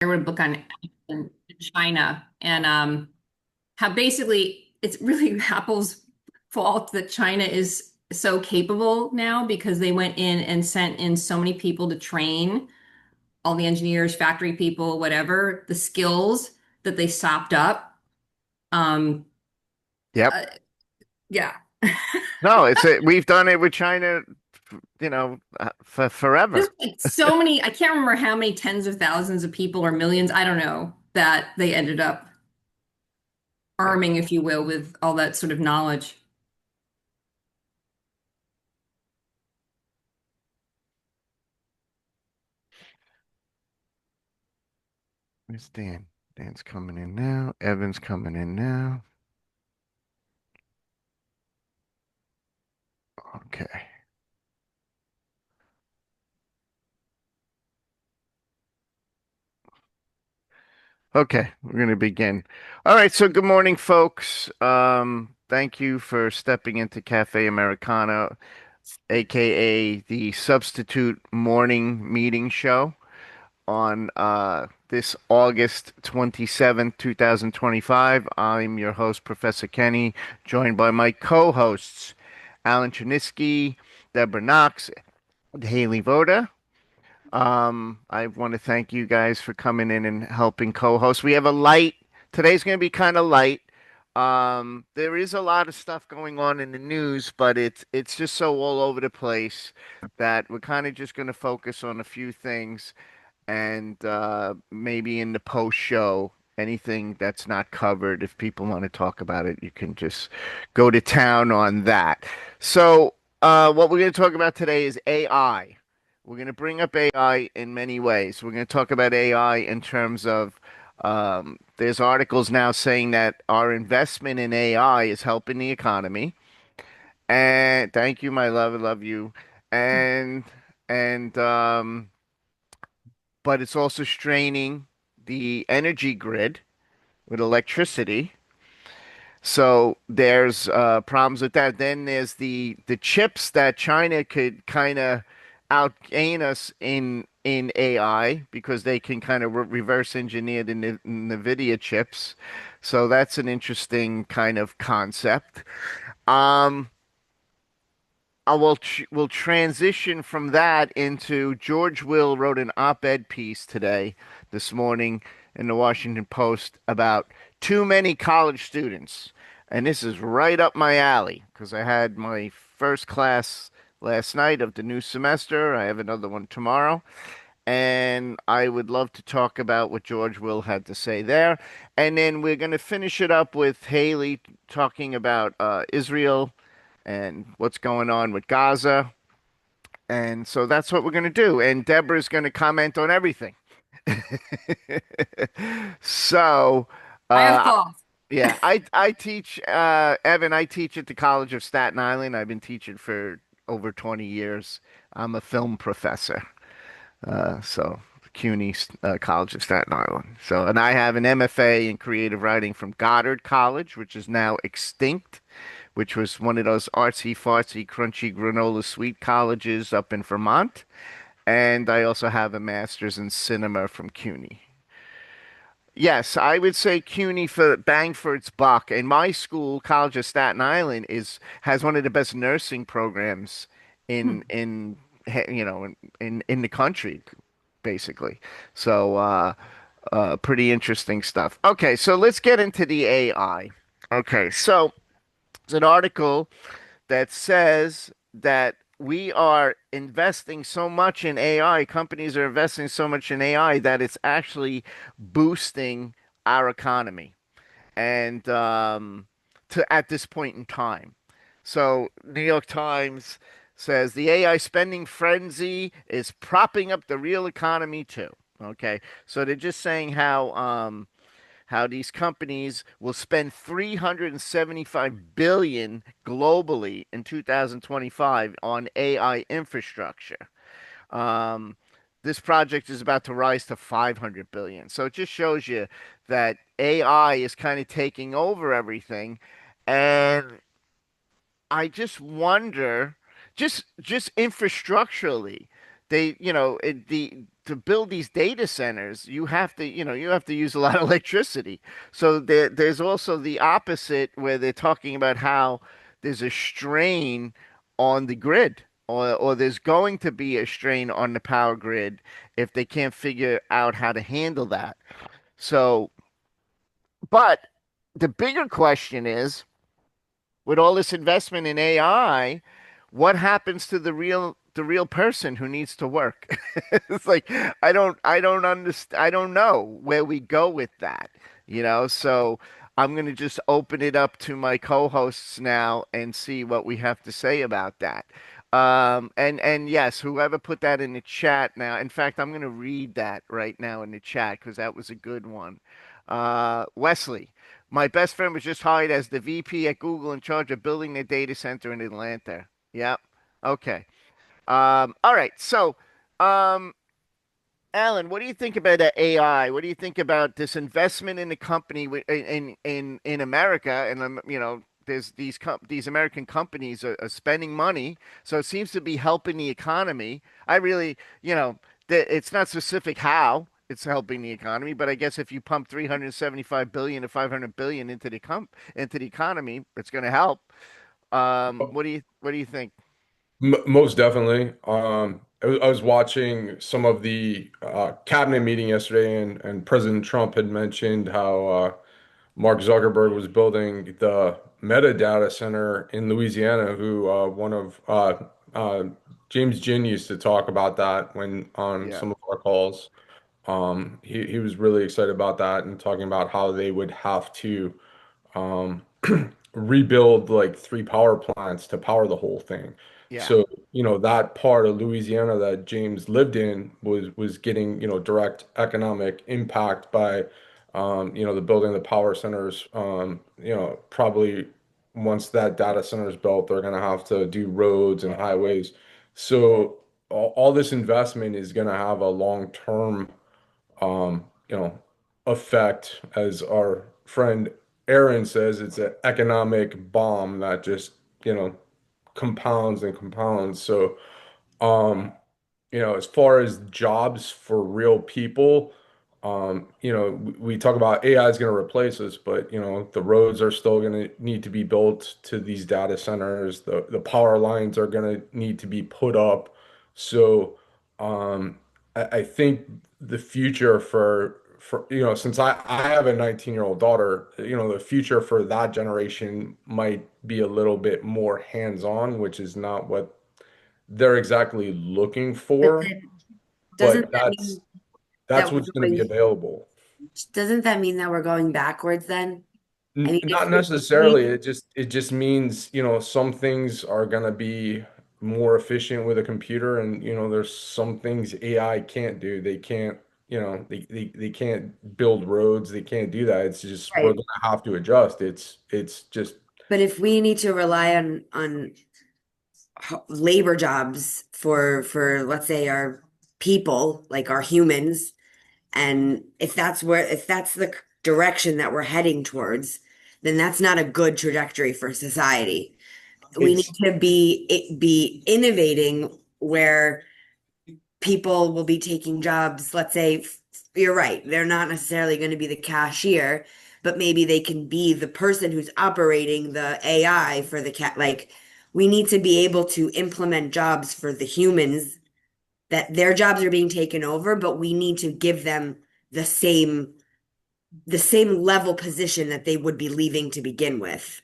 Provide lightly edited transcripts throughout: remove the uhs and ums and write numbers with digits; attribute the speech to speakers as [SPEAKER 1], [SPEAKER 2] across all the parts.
[SPEAKER 1] I wrote a book on China and how basically it's really Apple's fault that China is so capable now because they went in and sent in so many people to train all the engineers, factory people, whatever, the skills that they sopped up. Um,
[SPEAKER 2] Yep.
[SPEAKER 1] uh, yeah.
[SPEAKER 2] No, we've done it with China, for forever.
[SPEAKER 1] Just like so many, I can't remember how many tens of thousands of people or millions, I don't know, that they ended up
[SPEAKER 2] Yeah.
[SPEAKER 1] arming, if you will, with all that sort of knowledge.
[SPEAKER 2] Where's Dan? Dan's coming in now. Evan's coming in now. Okay. Okay, we're going to begin. All right, so good morning, folks. Thank you for stepping into Cafe Americana, aka the substitute morning meeting show on this August 27th, 2025. I'm your host, Professor Kenny, joined by my co-hosts, Alan Chiniski, Deborah Knox, and Haley Voda. I want to thank you guys for coming in and helping co-host. We have a light. Today's going to be kind of light. There is a lot of stuff going on in the news, but it's just so all over the place that we're kind of just going to focus on a few things and maybe in the post show, anything that's not covered, if people want to talk about it, you can just go to town on that. So, what we're going to talk about today is AI. We're going to bring up AI in many ways. We're going to talk about AI in terms of there's articles now saying that our investment in AI is helping the economy. And thank you, my love. I love you. And and but it's also straining the energy grid with electricity. So there's problems with that. Then there's the chips that China could kind of outgain us in AI because they can kind of reverse engineer the NVIDIA chips. So that's an interesting kind of concept. Um, we'll transition from that into George Will wrote an op-ed piece today, this morning in the Washington Post about too many college students. And this is right up my alley because I had my first class last night of the new semester. I have another one tomorrow. And I would love to talk about what George Will had to say there. And then we're going to finish it up with Haley talking about Israel and what's going on with Gaza. And so that's what we're going to do. And Deborah's going to comment on everything. So,
[SPEAKER 1] I have
[SPEAKER 2] uh,
[SPEAKER 1] thoughts.
[SPEAKER 2] yeah, I teach, Evan, I teach at the College of Staten Island. I've been teaching for over 20 years. I'm a film professor. So CUNY, College of Staten Island. So, and I have an MFA in creative writing from Goddard College, which is now extinct, which was one of those artsy fartsy crunchy granola sweet colleges up in Vermont. And I also have a master's in cinema from CUNY. Yes, I would say CUNY for bang for its buck. And my school, College of Staten Island, is has one of the best nursing programs in in the country, basically. So pretty interesting stuff. Okay, so let's get into the AI. Okay, so it's an article that says that we are investing so much in AI, companies are investing so much in AI that it's actually boosting our economy and to at this point in time. So, New York Times says the AI spending frenzy is propping up the real economy too. Okay, so they're just saying how these companies will spend 375 billion globally in 2025 on AI infrastructure. Um, this project is about to rise to 500 billion. So it just shows you that AI is kind of taking over everything. And I just wonder, just infrastructurally, the to build these data centers, you have to use a lot of electricity. So there's also the opposite where they're talking about how there's a strain on the grid, or there's going to be a strain on the power grid if they can't figure out how to handle that. So, but the bigger question is, with all this investment in AI, what happens to the real person who needs to work? It's like I don't understand. I don't know where we go with that, So I'm going to just open it up to my co-hosts now and see what we have to say about that. And yes, whoever put that in the chat now. In fact, I'm going to read that right now in the chat because that was a good one. Wesley. My best friend was just hired as the VP at Google in charge of building their data center in Atlanta. Yep. Okay. All right. So, um, Alan, what do you think about the AI? What do you think about this investment in the company in America? And there's these American companies are spending money, so it seems to be helping the economy. I really, it's not specific how it's helping the economy, but I guess if you pump 375 billion to 500 billion into the economy, it's going to help. What do you think?
[SPEAKER 3] Most definitely. I was watching some of the cabinet meeting yesterday, and President Trump had mentioned how Mark Zuckerberg was building the Meta data center in Louisiana. Who one of James Ginn used to talk about that when on
[SPEAKER 2] Yeah.
[SPEAKER 3] some of our calls. He was really excited about that and talking about how they would have to um, rebuild like three power plants to power the whole thing.
[SPEAKER 2] Yeah.
[SPEAKER 3] So, that part of Louisiana that James lived in was getting, direct economic impact by the building of the power centers. Probably once that data center is built, they're gonna have to do roads and highways. So all this investment is gonna have a long-term um, you know, effect, as our friend Aaron says, it's an economic bomb that just, compounds and compounds. So, um, as far as jobs for real people, we talk about AI is going to replace us, but the roads are still going to need to be built to these data centers. The power lines are going to need to be put up. So, I think the future for since I have a 19-year-old daughter, the future for that generation might be a little bit more hands-on, which is not what they're exactly looking
[SPEAKER 4] But
[SPEAKER 3] for,
[SPEAKER 4] then
[SPEAKER 3] but
[SPEAKER 4] doesn't that
[SPEAKER 3] that's
[SPEAKER 4] mean
[SPEAKER 3] that's
[SPEAKER 4] that we're
[SPEAKER 3] what's going to be
[SPEAKER 4] going,
[SPEAKER 3] available.
[SPEAKER 4] doesn't that mean that we're going backwards then? I mean,
[SPEAKER 3] Not
[SPEAKER 4] if we,
[SPEAKER 3] necessarily. It just means, some things are going to be more efficient with a computer, and there's some things AI can't do. They can't, they can't build roads. They can't do that. It's just we're
[SPEAKER 4] right,
[SPEAKER 3] going to have to adjust. It's just
[SPEAKER 4] but if we need to rely on labor jobs for let's say our people, like our humans, and if that's the direction that we're heading towards, then that's not a good trajectory for society. We need
[SPEAKER 3] it's
[SPEAKER 4] to be innovating where people will be taking jobs. Let's say you're right, they're not necessarily going to be the cashier, but maybe they can be the person who's operating the AI for the cat. Like, we need to be able to implement jobs for the humans that their jobs are being taken over, but we need to give them the same the same level position that they would be leaving to begin with.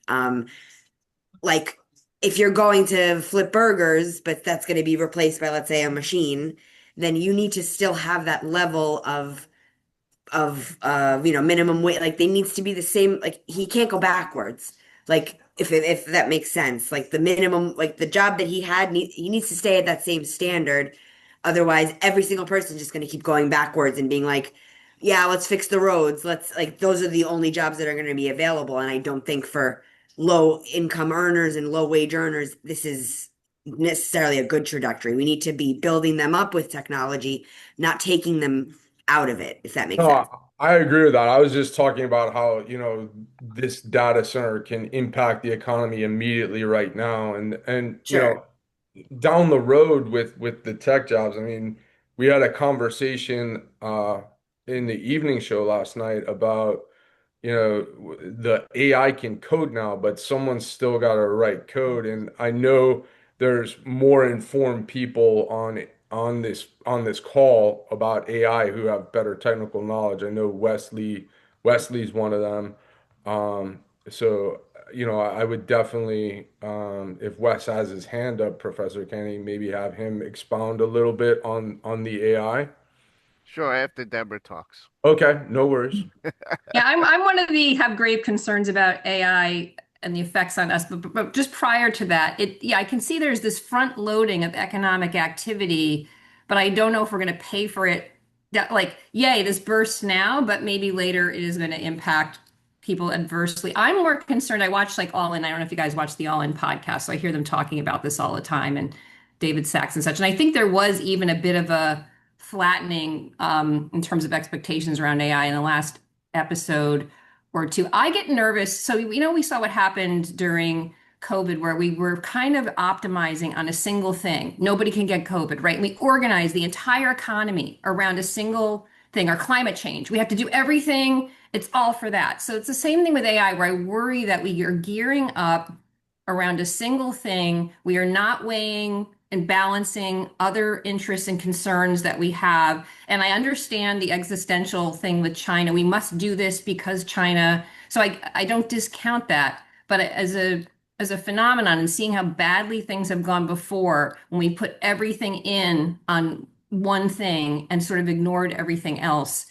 [SPEAKER 4] Like, if you're going to flip burgers, but that's going to be replaced by, let's say, a machine, then you need to still have that level of minimum wage. Like, they needs to be the same. Like, he can't go backwards. Like, if that makes sense. Like, the minimum, like the job that he had, he needs to stay at that same standard. Otherwise, every single person is just going to keep going backwards and being like, yeah, let's fix the roads. Let's, like, those are the only jobs that are going to be available. And I don't think for low income earners and low wage earners, this is necessarily a good trajectory. We need to be building them up with technology, not taking them out of it, if that makes
[SPEAKER 3] no,
[SPEAKER 4] sense.
[SPEAKER 3] I agree with that. I was just talking about how, this data center can impact the economy immediately right now. And
[SPEAKER 4] Sure.
[SPEAKER 3] down the road with the tech jobs, I mean, we had a conversation in the evening show last night about, the AI can code now, but someone's still got to write code. And I know there's more informed people on this call about AI who have better technical knowledge. I know Wesley's one of them. So I would definitely, if Wes has his hand up, Professor Kenny, maybe have him expound a little bit on the AI.
[SPEAKER 2] Sure, after Deborah talks.
[SPEAKER 3] Okay, no worries.
[SPEAKER 1] Yeah, I'm one of the have grave concerns about AI and the effects on us. But just prior to that, yeah, I can see there's this front loading of economic activity, but I don't know if we're going to pay for it. That like, yay, this bursts now, but maybe later it is going to impact people adversely. I'm more concerned. I watch like All In. I don't know if you guys watch the All In podcast, so I hear them talking about this all the time and David Sachs and such. And I think there was even a bit of a flattening in terms of expectations around AI in the last episode or two. I get nervous. So, we saw what happened during COVID, where we were kind of optimizing on a single thing. Nobody can get COVID, right? And we organized the entire economy around a single thing, or climate change. We have to do everything. It's all for that. So it's the same thing with AI, where I worry that we are gearing up around a single thing. We are not weighing and balancing other interests and concerns that we have. And I understand the existential thing with China. We must do this because China. So I don't discount that. But as a phenomenon, and seeing how badly things have gone before, when we put everything in on one thing and sort of ignored everything else,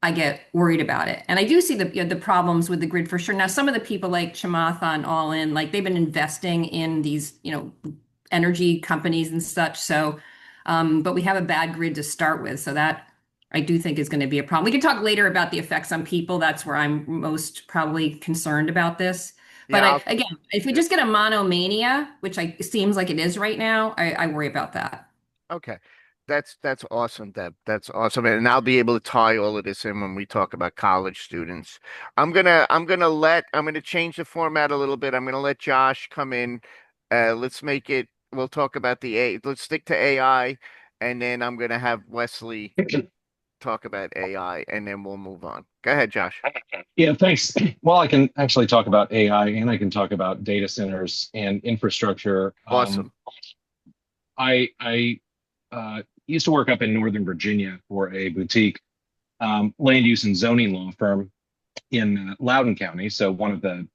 [SPEAKER 1] I get worried about it. And I do see the problems with the grid for sure. Now, some of the people like Chamath on All In, like they've been investing in these, energy companies and such. So, but we have a bad grid to start with. So that I do think is going to be a problem. We can talk later about the effects on people. That's where I'm most probably concerned about this. But
[SPEAKER 2] Yeah,
[SPEAKER 1] again, if we
[SPEAKER 2] yeah.
[SPEAKER 1] just get a monomania, which it seems like it is right now, I worry about that.
[SPEAKER 2] Okay. That's awesome, Deb. That's awesome. And I'll be able to tie all of this in when we talk about college students. I'm gonna change the format a little bit. I'm gonna let Josh come in. We'll talk about let's stick to AI, and then I'm gonna have Wesley talk about AI, and then we'll move on. Go ahead, Josh.
[SPEAKER 5] Yeah, thanks. Well, I can actually talk about AI and I can talk about data centers and infrastructure.
[SPEAKER 2] Awesome.
[SPEAKER 5] I used to work up in Northern Virginia for a boutique land use and zoning law firm in Loudoun County. So one of the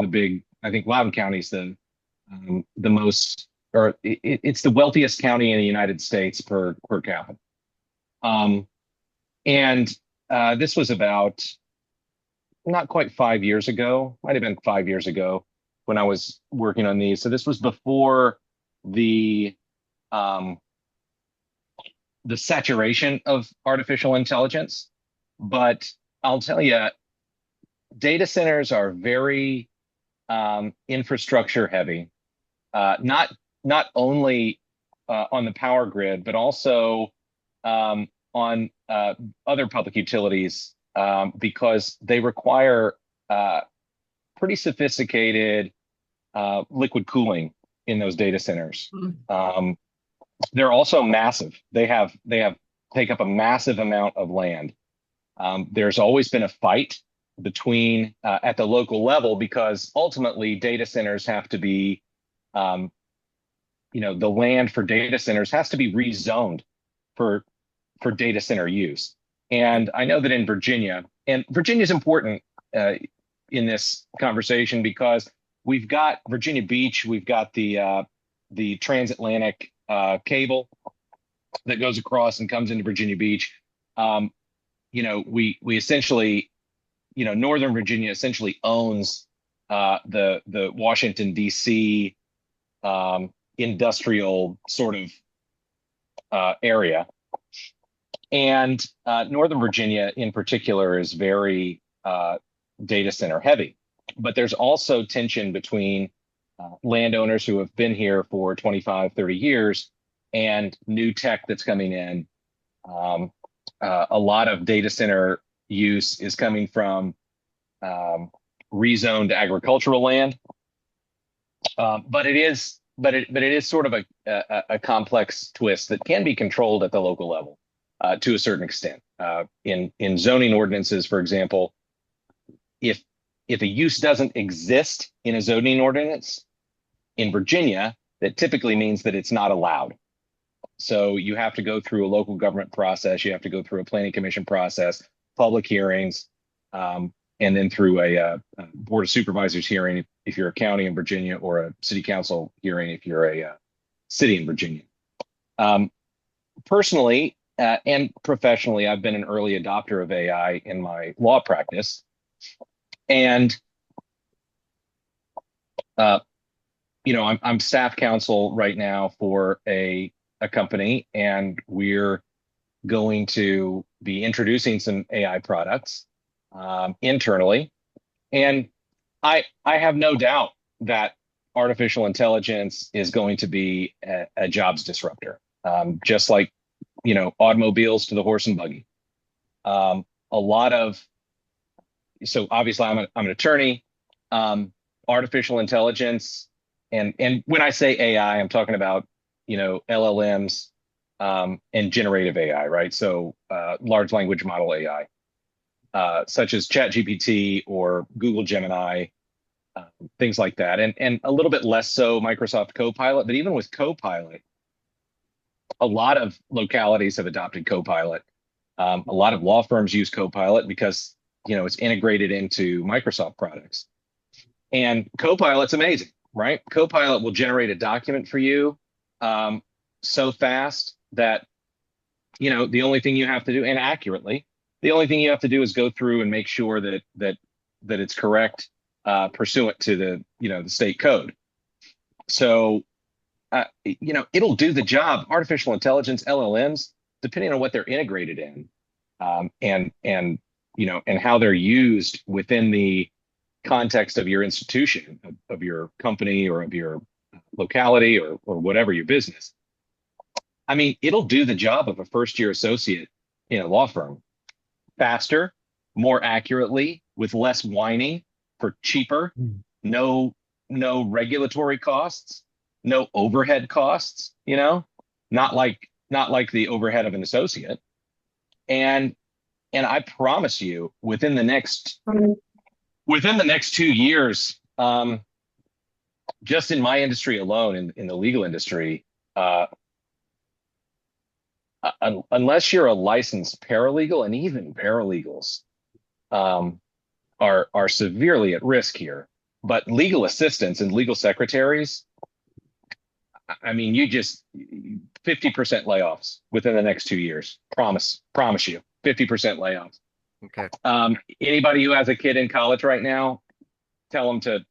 [SPEAKER 5] big, I think Loudoun County is the most, or it's the wealthiest county in the United States per capita. Um, and this was about not quite 5 years ago, might have been 5 years ago when I was working on these. So this was before the um, the saturation of artificial intelligence. But I'll tell you, data centers are very infrastructure heavy, not only on the power grid, but also on other public utilities because they require pretty sophisticated liquid cooling in those data centers. They're also massive. They have take up a massive amount of land. There's always been a fight between at the local level because ultimately data centers have to be, the land for data centers has to be rezoned for data center use. And I know that in Virginia, and Virginia is important in this conversation because we've got Virginia Beach, we've got the transatlantic cable that goes across and comes into Virginia Beach. We essentially, Northern Virginia essentially owns the Washington D.C. Industrial sort of area, and Northern Virginia in particular is very data center heavy. But there's also tension between landowners who have been here for 25, 30 years and new tech that's coming in. A lot of data center use is coming from rezoned agricultural land, but it is but it is sort of a complex twist that can be controlled at the local level to a certain extent. In zoning ordinances, for example, if a use doesn't exist in a zoning ordinance in Virginia, that typically means that it's not allowed. So you have to go through a local government process, you have to go through a planning commission process, public hearings, and then through a board of supervisors hearing if you're a county in Virginia, or a city council hearing if you're a city in Virginia. Personally and professionally, I've been an early adopter of AI in my law practice, and I'm staff counsel right now for a company, and we're going to be introducing some AI products internally. And I have no doubt that artificial intelligence is going to be a jobs disruptor, just like automobiles to the horse and buggy. A lot of So obviously I'm an attorney. Artificial intelligence, and when I say AI, I'm talking about LLMs and generative AI, right? So large language model AI, such as ChatGPT or Google Gemini, things like that, and a little bit less so Microsoft Copilot. But even with Copilot, a lot of localities have adopted Copilot. A lot of law firms use Copilot because it's integrated into Microsoft products. And Copilot's amazing, right? Copilot will generate a document for you so fast that the only thing you have to do, and accurately, the only thing you have to do is go through and make sure that it's correct pursuant to the state code. So it'll do the job. Artificial intelligence, LLMs, depending on what they're integrated in, and how they're used within the context of your institution, of your company, or of your locality, or whatever your business. I mean, it'll do the job of a first-year associate in a law firm faster, more accurately, with less whining, for cheaper, no regulatory costs, no overhead costs, not like the overhead of an associate. And I promise you, within the next 2 years, just in my industry alone, in the legal industry, unless you're a licensed paralegal, and even paralegals are severely at risk here. But legal assistants and legal secretaries, I mean, 50% layoffs within the next 2 years. Promise you, 50% layoffs.
[SPEAKER 2] Okay.
[SPEAKER 5] Anybody who has a kid in college right now, tell them to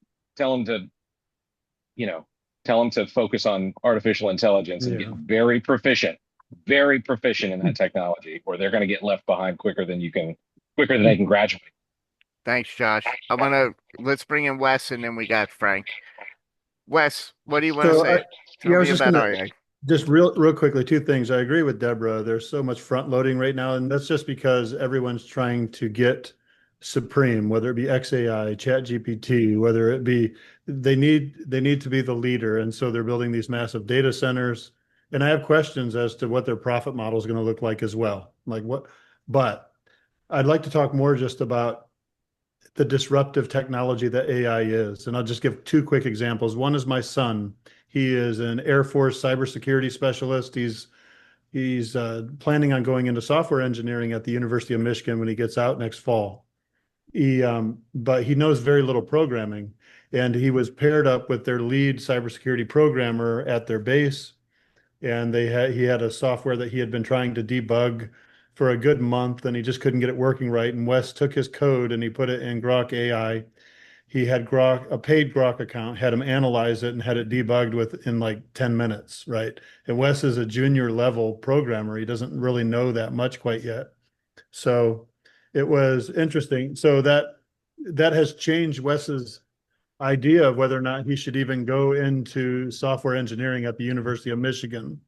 [SPEAKER 5] focus on artificial intelligence and get very proficient in that technology, or they're going to get left behind quicker than they can graduate.
[SPEAKER 2] Thanks, Josh. Let's bring in Wes, and then we got Frank. Wes, what do you want to say?
[SPEAKER 6] I was just gonna just real quickly, two things. I agree with Deborah. There's so much front loading right now, and that's just because everyone's trying to get supreme, whether it be XAI, ChatGPT, whether it be they need to be the leader, and so they're building these massive data centers. And I have questions as to what their profit model is going to look like as well. But I'd like to talk more just about the disruptive technology that AI is. And I'll just give two quick examples. One is my son. He is an Air Force cybersecurity specialist. He's planning on going into software engineering at the University of Michigan when he gets out next fall. But he knows very little programming. And he was paired up with their lead cybersecurity programmer at their base. And he had a software that he had been trying to debug for a good month, and he just couldn't get it working right. And Wes took his code and he put it in Grok AI. He had a paid Grok account, had him analyze it, and had it debugged within like 10 minutes, right? And Wes is a junior level programmer. He doesn't really know that much quite yet. So it was interesting. So that has changed Wes's idea of whether or not he should even go into software engineering at the University of Michigan.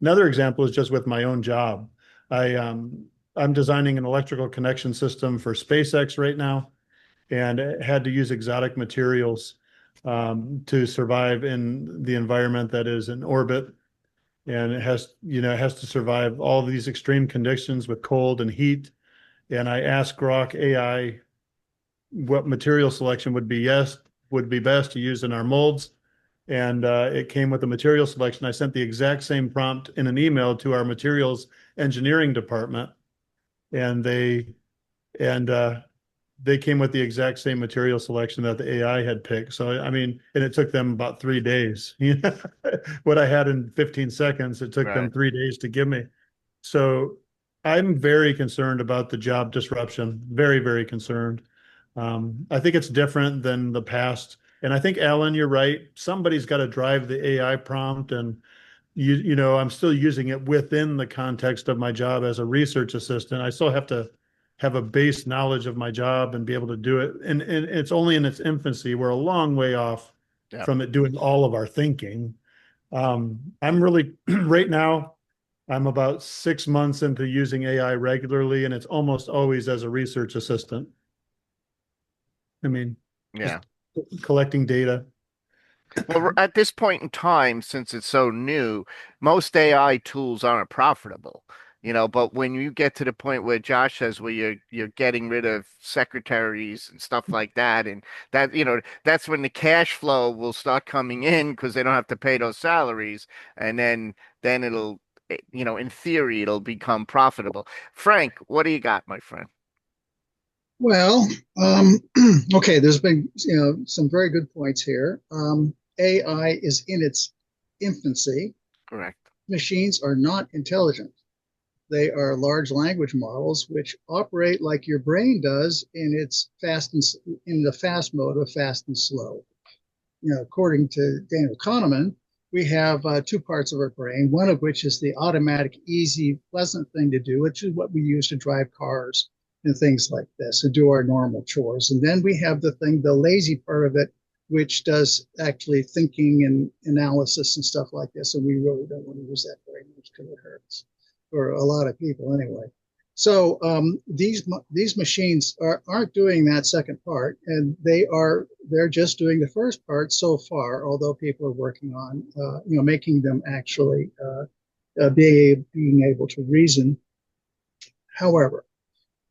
[SPEAKER 6] Another example is just with my own job. I'm designing an electrical connection system for SpaceX right now, and had to use exotic materials to survive in the environment that is in orbit. And it has, it has to survive all of these extreme conditions with cold and heat. And I asked Grok AI what material selection would be best to use in our molds. And it came with a material selection. I sent the exact same prompt in an email to our materials engineering department, and and they came with the exact same material selection that the AI had picked. So I mean, and it took them about 3 days. What I had in 15 seconds, it took them
[SPEAKER 2] Right.
[SPEAKER 6] 3 days to give me. So I'm very concerned about the job disruption. Very, very concerned. I think it's different than the past. And I think, Alan, you're right. Somebody's got to drive the AI prompt. And I'm still using it within the context of my job as a research assistant. I still have to have a base knowledge of my job and be able to do it. And it's only in its infancy. We're a long way off
[SPEAKER 2] Yeah.
[SPEAKER 6] from it doing all of our thinking. I'm really right now, I'm about 6 months into using AI regularly, and it's almost always as a research assistant. I mean, just
[SPEAKER 2] Yeah.
[SPEAKER 6] collecting data.
[SPEAKER 2] Well, at this point in time, since it's so new, most AI tools aren't profitable, but when you get to the point where Josh says where you're getting rid of secretaries and stuff like that, and that, that's when the cash flow will start coming in because they don't have to pay those salaries, and then it'll, in theory, it'll become profitable. Frank, what do you got, my friend?
[SPEAKER 7] Well, okay, there's been, some very good points here. AI is in its infancy.
[SPEAKER 2] Correct.
[SPEAKER 7] Machines are not intelligent. They are large language models which operate like your brain does in the fast mode of fast and slow. According to Daniel Kahneman, we have two parts of our brain, one of which is the automatic, easy, pleasant thing to do, which is what we use to drive cars and things like this, to do our normal chores. And then we have the lazy part of it, which does actually thinking and analysis and stuff like this. And we really don't want to use that very much because it hurts for a lot of people anyway. So these machines aren't doing that second part, and they're just doing the first part so far. Although people are working on making them actually being able to reason. However,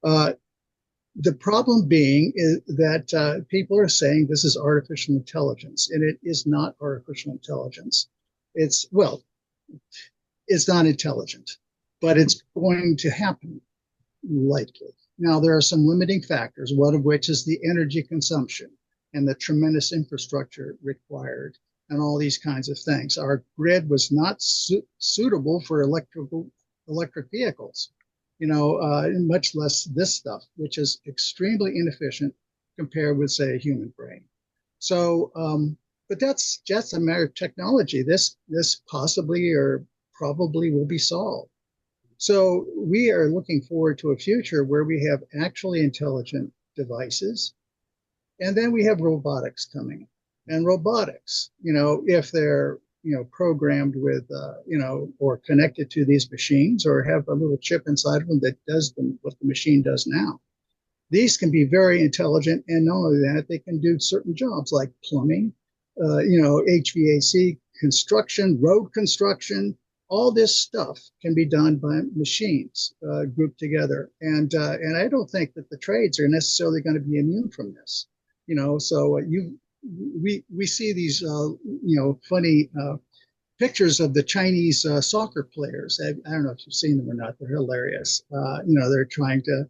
[SPEAKER 7] the problem being is that people are saying this is artificial intelligence, and it is not artificial intelligence. It's not intelligent, but it's going to happen likely. Now, there are some limiting factors, one of which is the energy consumption and the tremendous infrastructure required and all these kinds of things. Our grid was not suitable for electric vehicles, much less this stuff, which is extremely inefficient compared with, say, a human brain. So, but that's just a matter of technology. This possibly or probably will be solved. So we are looking forward to a future where we have actually intelligent devices, and then we have robotics coming. And robotics, if they're programmed with or connected to these machines or have a little chip inside of them that does what the machine does now, these can be very intelligent, and not only that, they can do certain jobs like plumbing, HVAC, construction, road construction. All this stuff can be done by machines grouped together, and I don't think that the trades are necessarily going to be immune from this. So we see these funny pictures of the Chinese soccer players. I don't know if you've seen them or not. They're hilarious. They're trying to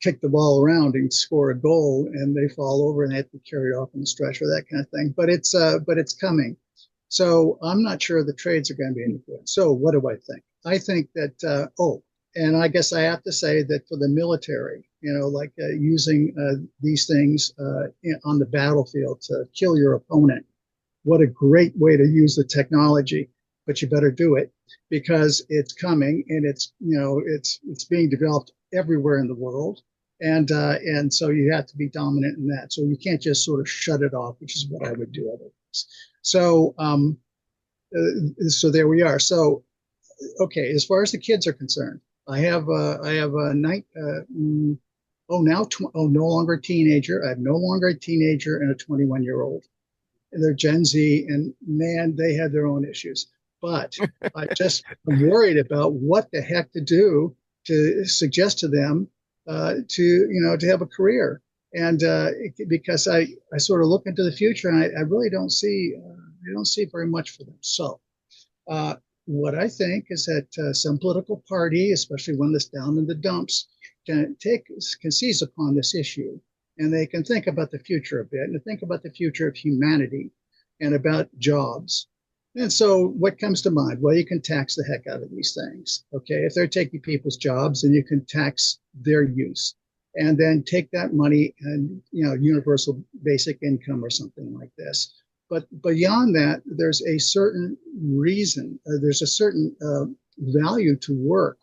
[SPEAKER 7] kick the ball around and score a goal, and they fall over and they have to be carried off on the stretcher, that kind of thing. But it's coming. So I'm not sure the trades are going to be any good. So what do I think? I think that, and I guess I have to say that for the military, like using these things on the battlefield to kill your opponent, what a great way to use the technology. But you better do it because it's coming, and it's being developed everywhere in the world. And so you have to be dominant in that. So you can't just sort of shut it off, which is what I would do otherwise. So so there we are. So okay, as far as the kids are concerned, I have a no longer a teenager. I have no longer a teenager and a 21-year-old. And they're Gen Z, and man, they have their own issues. But I'm worried about what the heck to do to suggest to them to have a career. And because I sort of look into the future, and I really don't see very much for them. So uh, what I think is that some political party, especially one that's down in the dumps, can seize upon this issue, and they can think about the future a bit, and think about the future of humanity, and about jobs. And so, what comes to mind? Well, you can tax the heck out of these things. Okay, if they're taking people's jobs, then you can tax their use, and then take that money and universal basic income or something like this. But beyond that, there's a certain reason, there's a certain value to work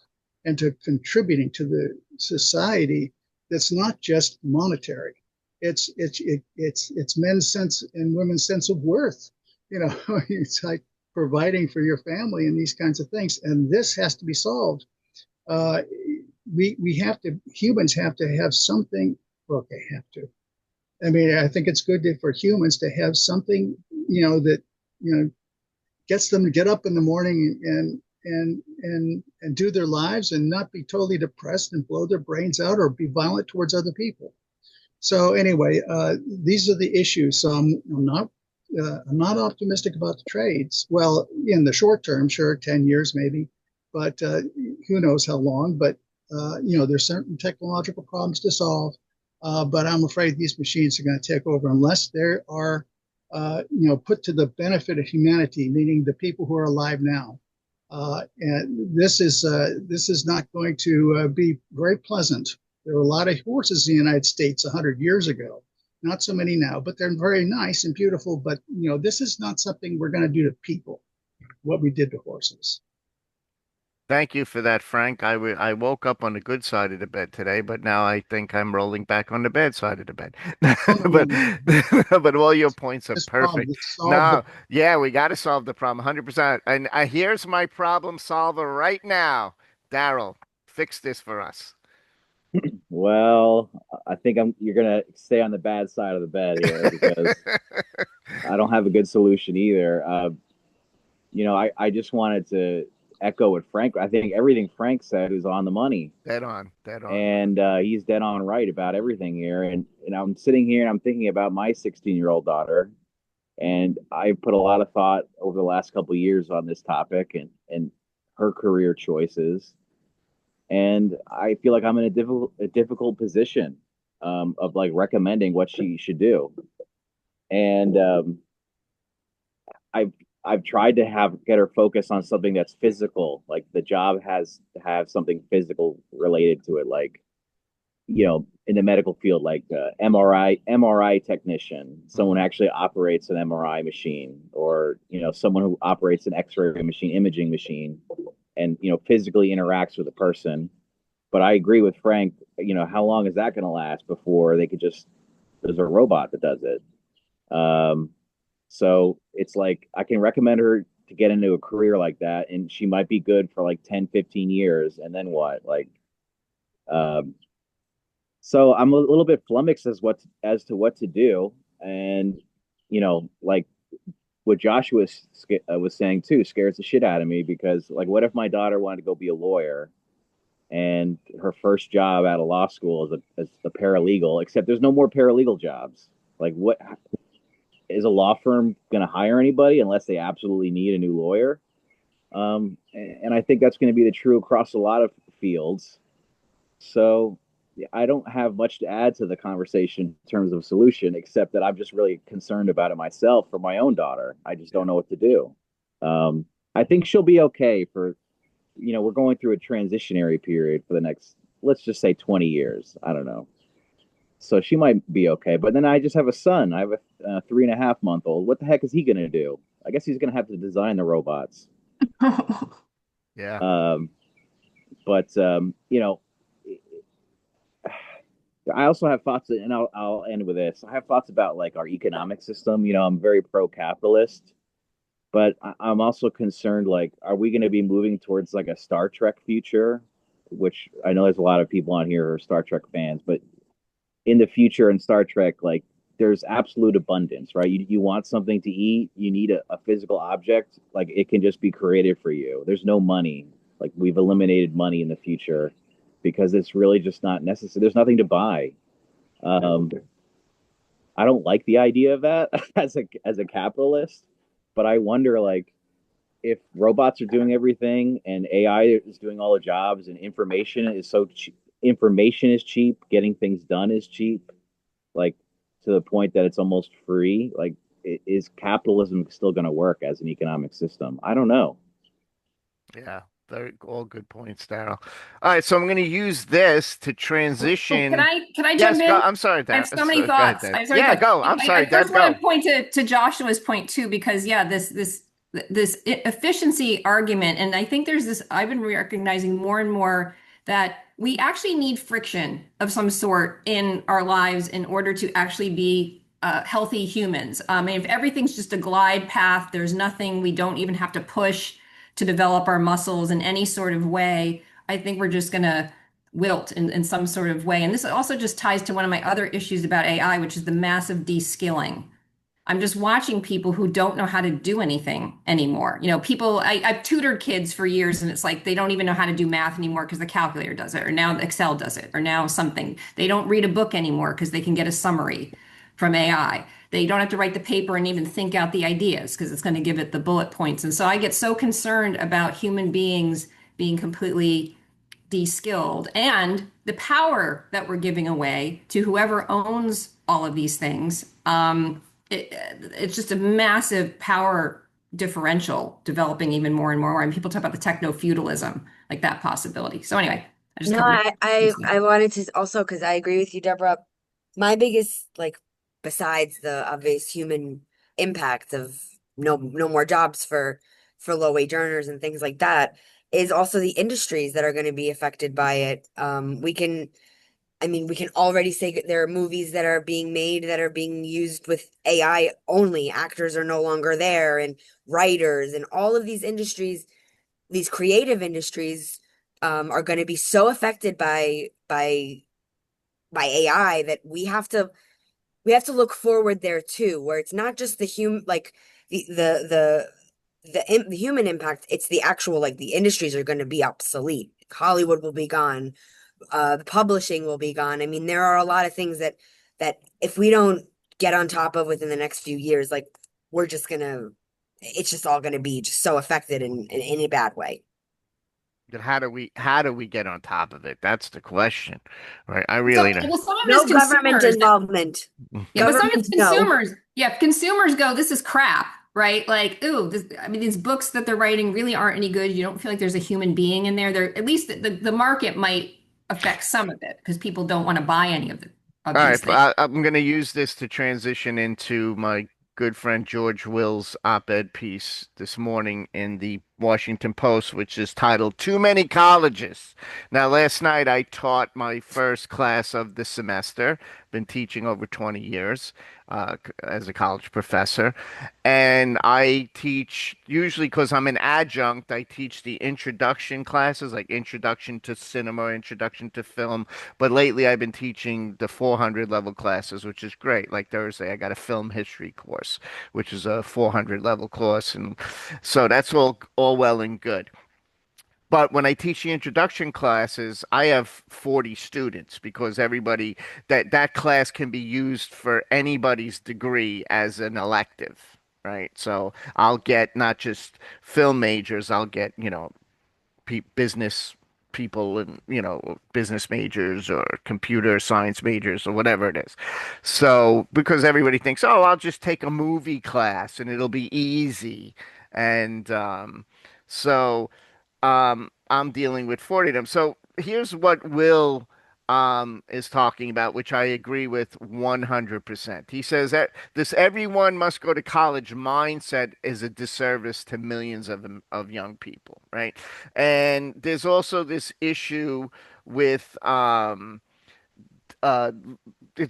[SPEAKER 7] and to contributing to the society that's not just monetary. It's men's sense and women's sense of worth. It's like providing for your family and these kinds of things. And this has to be solved. Uh, humans have to have something. Well, they have to. I mean, I think it's good for humans to have something, that, gets them to get up in the morning and do their lives and not be totally depressed and blow their brains out or be violent towards other people. So anyway, these are the issues. So I'm not optimistic about the trades. Well, in the short term, sure, 10 years maybe, but who knows how long. But there's certain technological problems to solve. But I'm afraid these machines are going to take over unless they are, put to the benefit of humanity, meaning the people who are alive now. And this is not going to be very pleasant. There were a lot of horses in the United States 100 years ago. Not so many now, but they're very nice and beautiful. But this is not something we're going to do to people. What we did to horses.
[SPEAKER 2] Thank you for that, Frank. I woke up on the good side of the bed today, but now I think I'm rolling back on the bad side of the bed.
[SPEAKER 7] No, no, no,
[SPEAKER 2] But
[SPEAKER 7] no.
[SPEAKER 2] but all your points are
[SPEAKER 7] This problem,
[SPEAKER 2] perfect.
[SPEAKER 7] this solve the
[SPEAKER 2] No, yeah, we got to solve the problem 100%. And here's my problem solver right now. Daryl, fix this for us.
[SPEAKER 8] Well, I think you're gonna stay on the bad side of the bed here because I don't have a good solution either. I just wanted to echo what Frank. I think everything Frank said is on the money,
[SPEAKER 2] Dead on, dead on.
[SPEAKER 8] and he's dead on right about everything here. And I'm sitting here and I'm thinking about my 16-year-old daughter, and I put a lot of thought over the last couple of years on this topic and her career choices, and I feel like I'm in a difficult position of like recommending what she should do. And I've I've tried to get her focus on something that's physical, like the job has to have something physical related to it, like in the medical field, like MRI technician, someone who
[SPEAKER 2] Mhm.
[SPEAKER 8] actually operates an MRI machine, or someone who operates an X-ray machine, imaging machine, and physically interacts with a person. But I agree with Frank. How long is that going to last before they could just there's a robot that does it? Um, so it's like I can recommend her to get into a career like that, and she might be good for like 10, 15 years, and then what? Um, so I'm a little bit flummoxed as to what to do, and like what Joshua was saying too scares the shit out of me because like, what if my daughter wanted to go be a lawyer, and her first job out of law school is a paralegal, except there's no more paralegal jobs. Like, what is a law firm going to hire anybody unless they absolutely need a new lawyer? And I think that's going to be the true across a lot of fields. So I don't have much to add to the conversation in terms of solution, except that I'm just really concerned about it myself for my own daughter. I just don't know what to do. I think she'll be okay for, we're going through a transitionary period for the next, let's just say 20 years. I don't know. So she might be okay. But then I just have a son. I have a 3.5 month old. What the heck is he going to do? I guess he's going to have to design the robots.
[SPEAKER 2] Yeah.
[SPEAKER 8] Um, but I also have thoughts, and I'll end with this. I have thoughts about like our economic system. I'm very pro-capitalist, but I'm also concerned. Like, are we going to be moving towards like a Star Trek future? Which I know there's a lot of people on here who are Star Trek fans, but in the future in Star Trek, like there's absolute abundance, right? You want something to eat, you need a physical object, like it can just be created for you. There's no money. Like we've eliminated money in the future because it's really just not necessary. There's nothing to buy. Um, I don't like the idea of that as a capitalist, but I wonder like if robots are doing everything and AI is doing all the jobs and information is cheap, getting things done is cheap, like to the point that it's almost free. Like, is capitalism still going to work as an economic system? I don't know.
[SPEAKER 2] Yeah, very all good points, Daryl. All right, so I'm going to use this to
[SPEAKER 1] Well, can
[SPEAKER 2] transition.
[SPEAKER 1] I jump
[SPEAKER 2] Yes, go.
[SPEAKER 1] in?
[SPEAKER 2] I'm sorry,
[SPEAKER 1] I have
[SPEAKER 2] Daryl.
[SPEAKER 1] so many
[SPEAKER 2] Go ahead,
[SPEAKER 1] thoughts.
[SPEAKER 2] Deb.
[SPEAKER 1] I have so many
[SPEAKER 2] Yeah,
[SPEAKER 1] thoughts.
[SPEAKER 2] go. I'm sorry,
[SPEAKER 1] I first
[SPEAKER 2] Deb.
[SPEAKER 1] want
[SPEAKER 2] Go.
[SPEAKER 1] to point to Joshua's point too, because yeah, this efficiency argument, and I think there's this. I've been recognizing more and more that we actually need friction of some sort in our lives in order to actually be healthy humans. I mean, if everything's just a glide path, there's nothing. We don't even have to push to develop our muscles in any sort of way. I think we're just gonna wilt in some sort of way. And this also just ties to one of my other issues about AI, which is the massive de-skilling. I'm just watching people who don't know how to do anything anymore. You know, people, I've tutored kids for years and it's like they don't even know how to do math anymore because the calculator does it, or now Excel does it, or now something. They don't read a book anymore because they can get a summary from AI. They don't have to write the paper and even think out the ideas because it's going to give it the bullet points. And so I get so concerned about human beings being completely de-skilled and the power that we're giving away to whoever owns all of these things. It's just a massive power differential developing even more and more. And people talk about the techno feudalism, like that possibility. So anyway, I just
[SPEAKER 4] No,
[SPEAKER 1] covered
[SPEAKER 4] I wanted to also, because I agree with you, Deborah. My biggest, like, besides the obvious human impact of no more jobs for low wage earners and things like that, is also the industries that are going to be affected by it. I mean, we can already say that there are movies that are being made that are being used with AI only. Actors are no longer there, and writers, and all of these industries, these creative industries, are going to be so affected by AI that we have to look forward there too, where it's not just the human, like the human impact. It's the actual, like, the industries are going to be obsolete. Hollywood will be gone. The publishing will be gone. I mean, there are a lot of things that if we don't get on top of within the next few years, like, we're just gonna, it's just all gonna be just so affected in a bad way.
[SPEAKER 2] But how do we get on top of it? That's the question, right? I
[SPEAKER 1] so,
[SPEAKER 2] really don't.
[SPEAKER 1] well, some of it is
[SPEAKER 4] No government
[SPEAKER 1] consumers.
[SPEAKER 4] involvement.
[SPEAKER 1] Yeah, but some of it's
[SPEAKER 4] Governments, no.
[SPEAKER 1] consumers. Yeah, consumers go, this is crap, right? Like, ooh, I mean, these books that they're writing really aren't any good. You don't feel like there's a human being in there. At least the market might affect some of it because people don't want to buy any of
[SPEAKER 2] All
[SPEAKER 1] these
[SPEAKER 2] right,
[SPEAKER 1] things.
[SPEAKER 2] I'm going to use this to transition into my good friend George Will's op-ed piece this morning in the Washington Post, which is titled "Too Many Colleges." Now, last night I taught my first class of the semester. Been teaching over 20 years as a college professor, and I teach usually because I'm an adjunct. I teach the introduction classes, like introduction to cinema, introduction to film. But lately, I've been teaching the 400 level classes, which is great. Like Thursday, I got a film history course, which is a 400 level course, and so that's all well and good. But when I teach the introduction classes, I have 40 students because everybody that class can be used for anybody's degree as an elective, right? So I'll get not just film majors, I'll get, business people and business majors or computer science majors or whatever it is. So because everybody thinks, oh, I'll just take a movie class and it'll be easy, and so I'm dealing with 40 of them. So here's what Will is talking about, which I agree with 100%. He says that this everyone must go to college mindset is a disservice to millions of young people, right? And there's also this issue with uh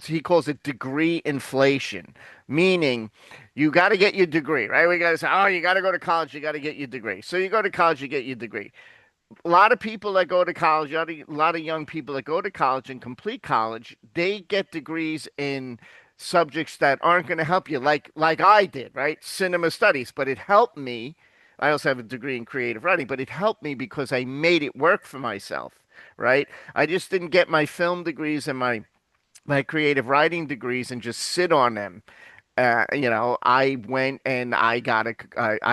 [SPEAKER 2] he calls it degree inflation, meaning you got to get your degree, right? We got to say, oh, you got to go to college, you got to get your degree. So you go to college, you get your degree. a lot of people that go to college, a lot of young people that go to college and complete college, they get degrees in subjects that aren't going to help you, like I did, right? Cinema studies, but it helped me. I also have a degree in creative writing, but it helped me because I made it work for myself, right? I just didn't get my film degrees and my creative writing degrees and just sit on them. I went and I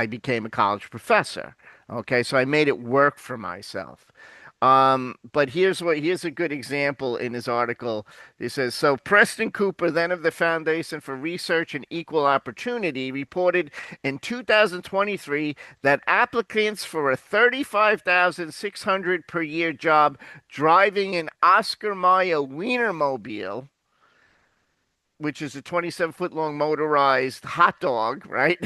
[SPEAKER 2] became a college professor. Okay, so I made it work for myself. But here's a good example in his article. He says, so Preston Cooper, then of the Foundation for Research and Equal Opportunity, reported in 2023 that applicants for a 35,600 per year job driving an Oscar Mayer Wienermobile, which is a 27-foot long motorized hot dog, right?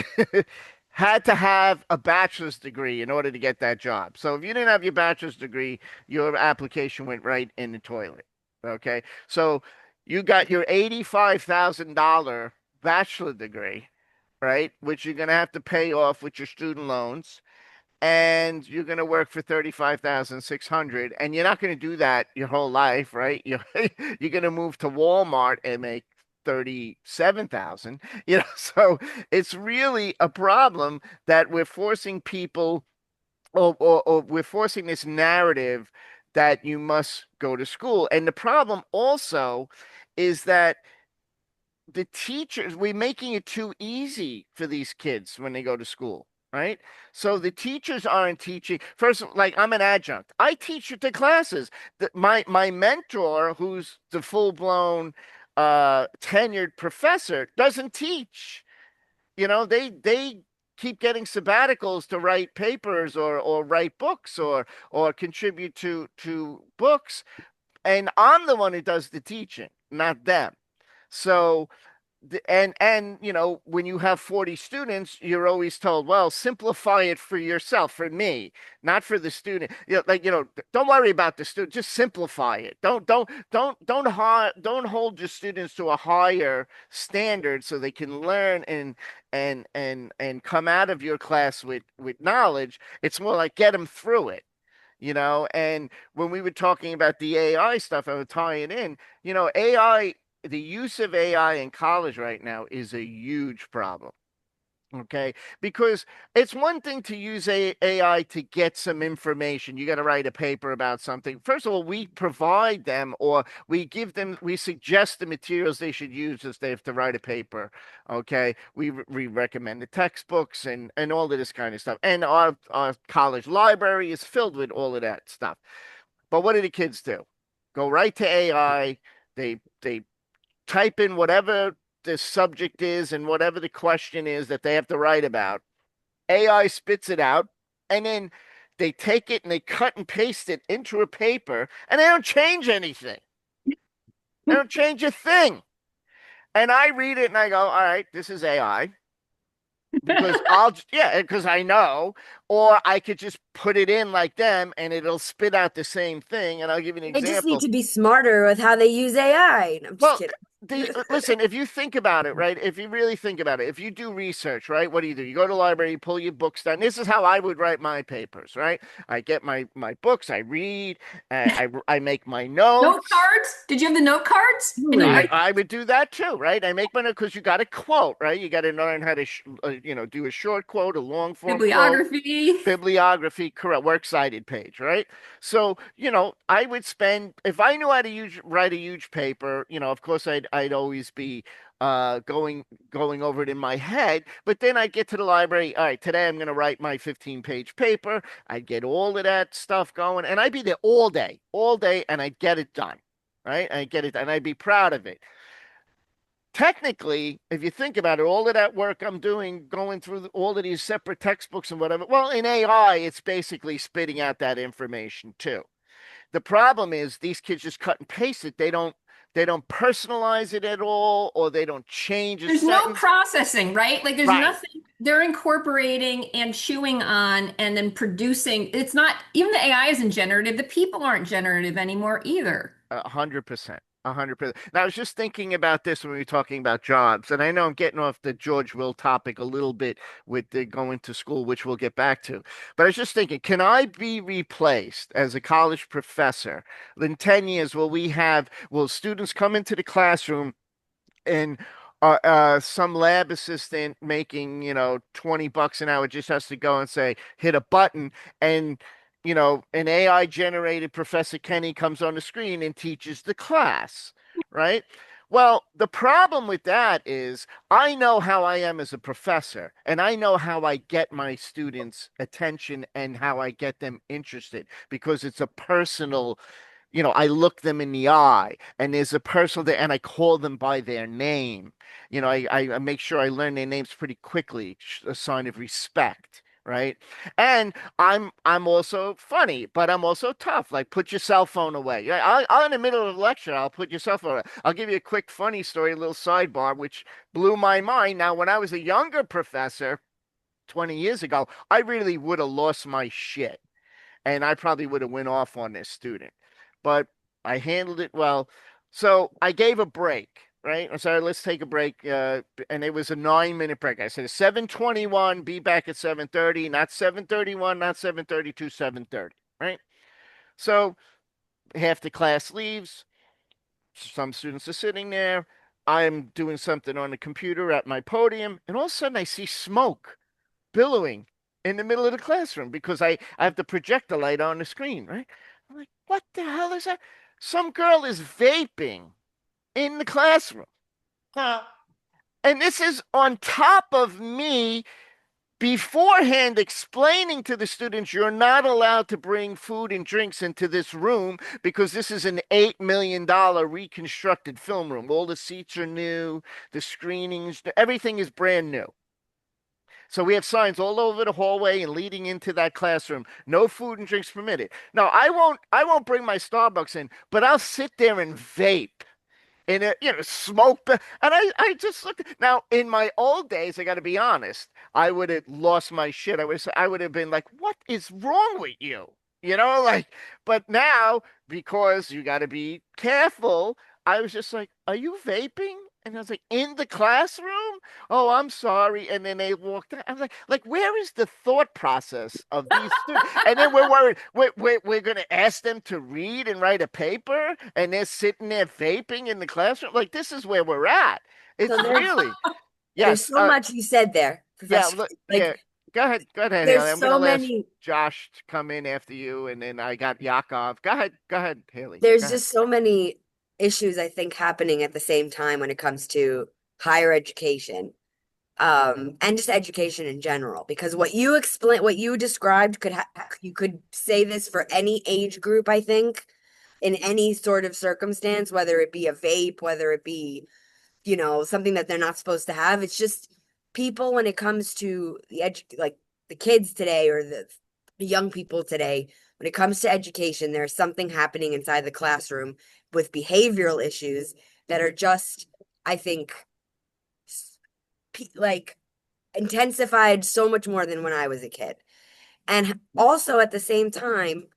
[SPEAKER 2] Had to have a bachelor's degree in order to get that job. So if you didn't have your bachelor's degree, your application went right in the toilet. Okay. So you got your $85,000 bachelor degree, right? Which you're going to have to pay off with your student loans, and you're going to work for 35,600, and you're not going to do that your whole life, right? You're going to move to Walmart and make 37,000, so it's really a problem that we're forcing people, or we're forcing this narrative that you must go to school. And the problem also is that the teachers, we're making it too easy for these kids when they go to school, right? So the teachers aren't teaching. First, like, I'm an adjunct. I teach the classes. My mentor, who's the full-blown tenured professor, doesn't teach. They keep getting sabbaticals to write papers, or write books, or contribute to books, and I'm the one who does the teaching, not them. So, and when you have 40 students, you're always told, well, simplify it for yourself, for me, not for the student. Don't worry about the student, just simplify it. Don't hold your students to a higher standard so they can learn and come out of your class with knowledge. It's more like get them through it. And when we were talking about the AI stuff, I would tie it in. AI, the use of AI in college right now is a huge problem. Okay, because it's one thing to use AI to get some information. You got to write a paper about something. First of all, we provide them, or we suggest the materials they should use as they have to write a paper. Okay, we recommend the textbooks and all of this kind of stuff. And our college library is filled with all of that stuff. But what do the kids do? Go right to AI. They type in whatever the subject is and whatever the question is that they have to write about. AI spits it out, and then they take it and they cut and paste it into a paper, and they don't change anything. They don't change a thing. And I read it and I go, all right, this is AI. Because I know, or I could just put it in like them and it'll spit out the same thing. And I'll give you an
[SPEAKER 4] They just need
[SPEAKER 2] example.
[SPEAKER 4] to be smarter with how they use AI. No, I'm just
[SPEAKER 2] Well,
[SPEAKER 4] kidding.
[SPEAKER 2] listen, if you think about it, right? If you really think about it, if you do research, right? What do? You go to the library, you pull your books down. This is how I would write my papers, right? I get my books, I read, I make my
[SPEAKER 1] Note
[SPEAKER 2] notes.
[SPEAKER 1] cards? Did you have the note cards? And you write
[SPEAKER 2] I would do that too, right? I make my note because you got to quote, right? You got to learn how to, do a short quote, a long form quote.
[SPEAKER 1] bibliography.
[SPEAKER 2] Bibliography, correct, works cited page, right? So, I would spend, if I knew how to write a huge paper, of course I'd always be going over it in my head, but then I'd get to the library. All right, today I'm going to write my 15-page paper. I'd get all of that stuff going, and I'd be there all day, and I'd get it done, right? I'd get it, and I'd be proud of it. Technically, if you think about it, all of that work I'm doing, going through all of these separate textbooks and whatever, well, in AI, it's basically spitting out that information too. The problem is these kids just cut and paste it. They don't personalize it at all, or they don't change a
[SPEAKER 1] There's no
[SPEAKER 2] sentence.
[SPEAKER 1] processing, right? Like there's
[SPEAKER 2] Right.
[SPEAKER 1] nothing they're incorporating and chewing on and then producing. It's not even the AI isn't generative. The people aren't generative anymore either.
[SPEAKER 2] 100%. 100%. Now, I was just thinking about this when we were talking about jobs, and I know I'm getting off the George Will topic a little bit with the going to school, which we'll get back to. But I was just thinking, can I be replaced as a college professor in 10 years? Will students come into the classroom and some lab assistant making, $20 an hour just has to go and say, hit a button, and, an AI generated Professor Kenny comes on the screen and teaches the class, right? Well, the problem with that is I know how I am as a professor, and I know how I get my students' attention and how I get them interested because it's a personal, I look them in the eye and there's a person there and I call them by their name. I make sure I learn their names pretty quickly, a sign of respect, right? And I'm also funny, but I'm also tough. Like put your cell phone away. I'll in the middle of a lecture, I'll put your cell phone away. I'll give you a quick funny story, a little sidebar, which blew my mind. Now, when I was a younger professor 20 years ago, I really would have lost my shit and I probably would have went off on this student. But I handled it well. So I gave a break, right? I said, let's take a break. And it was a 9 minute break. I said 7:21, be back at 7:30, not 7:31, not 7:32, 7:30, right? So half the class leaves. Some students are sitting there. I'm doing something on the computer at my podium, and all of a sudden I see smoke billowing in the middle of the classroom because I have the projector light on the screen, right? I'm like, what the hell is that? Some girl is vaping in the classroom. And this is on top of me beforehand explaining to the students you're not allowed to bring food and drinks into this room because this is an $8 million reconstructed film room. All the seats are new, the screenings, everything is brand new. So we have signs all over the hallway and leading into that classroom. No food and drinks permitted. Now, I won't bring my Starbucks in, but I'll sit there and vape and smoke. And I just looked. Now, in my old days, I got to be honest, I would have lost my shit. I would have been like, "What is wrong with you?" Like. But now, because you got to be careful, I was just like, "Are you vaping?" And I was like, "In the classroom? Oh, I'm sorry." And then they walked out. I was like, where is the thought process of these students? And then we're worried we're going to ask them to read and write a paper, and they're sitting there vaping in the classroom. Like this is where we're at. It's
[SPEAKER 4] So
[SPEAKER 2] really
[SPEAKER 4] there's
[SPEAKER 2] yes.
[SPEAKER 4] so much you said there,
[SPEAKER 2] Yeah,
[SPEAKER 4] Professor.
[SPEAKER 2] yeah.
[SPEAKER 4] Like
[SPEAKER 2] Go ahead, Haley.
[SPEAKER 4] there's
[SPEAKER 2] I'm going to
[SPEAKER 4] so
[SPEAKER 2] ask
[SPEAKER 4] many
[SPEAKER 2] Josh to come in after you, and then I got Yakov. Go ahead, Haley. Go
[SPEAKER 4] there's
[SPEAKER 2] ahead.
[SPEAKER 4] just so many issues I think happening at the same time when it comes to higher education. And just education in general, because what you described you could say this for any age group, I think, in any sort of circumstance, whether it be a vape, whether it be, something that they're not supposed to have. It's just people when it comes to like the kids today or the young people today, when it comes to education, there's something happening inside the classroom with behavioral issues that are just, I think, like intensified so much more than when I was a kid. And also at the same time,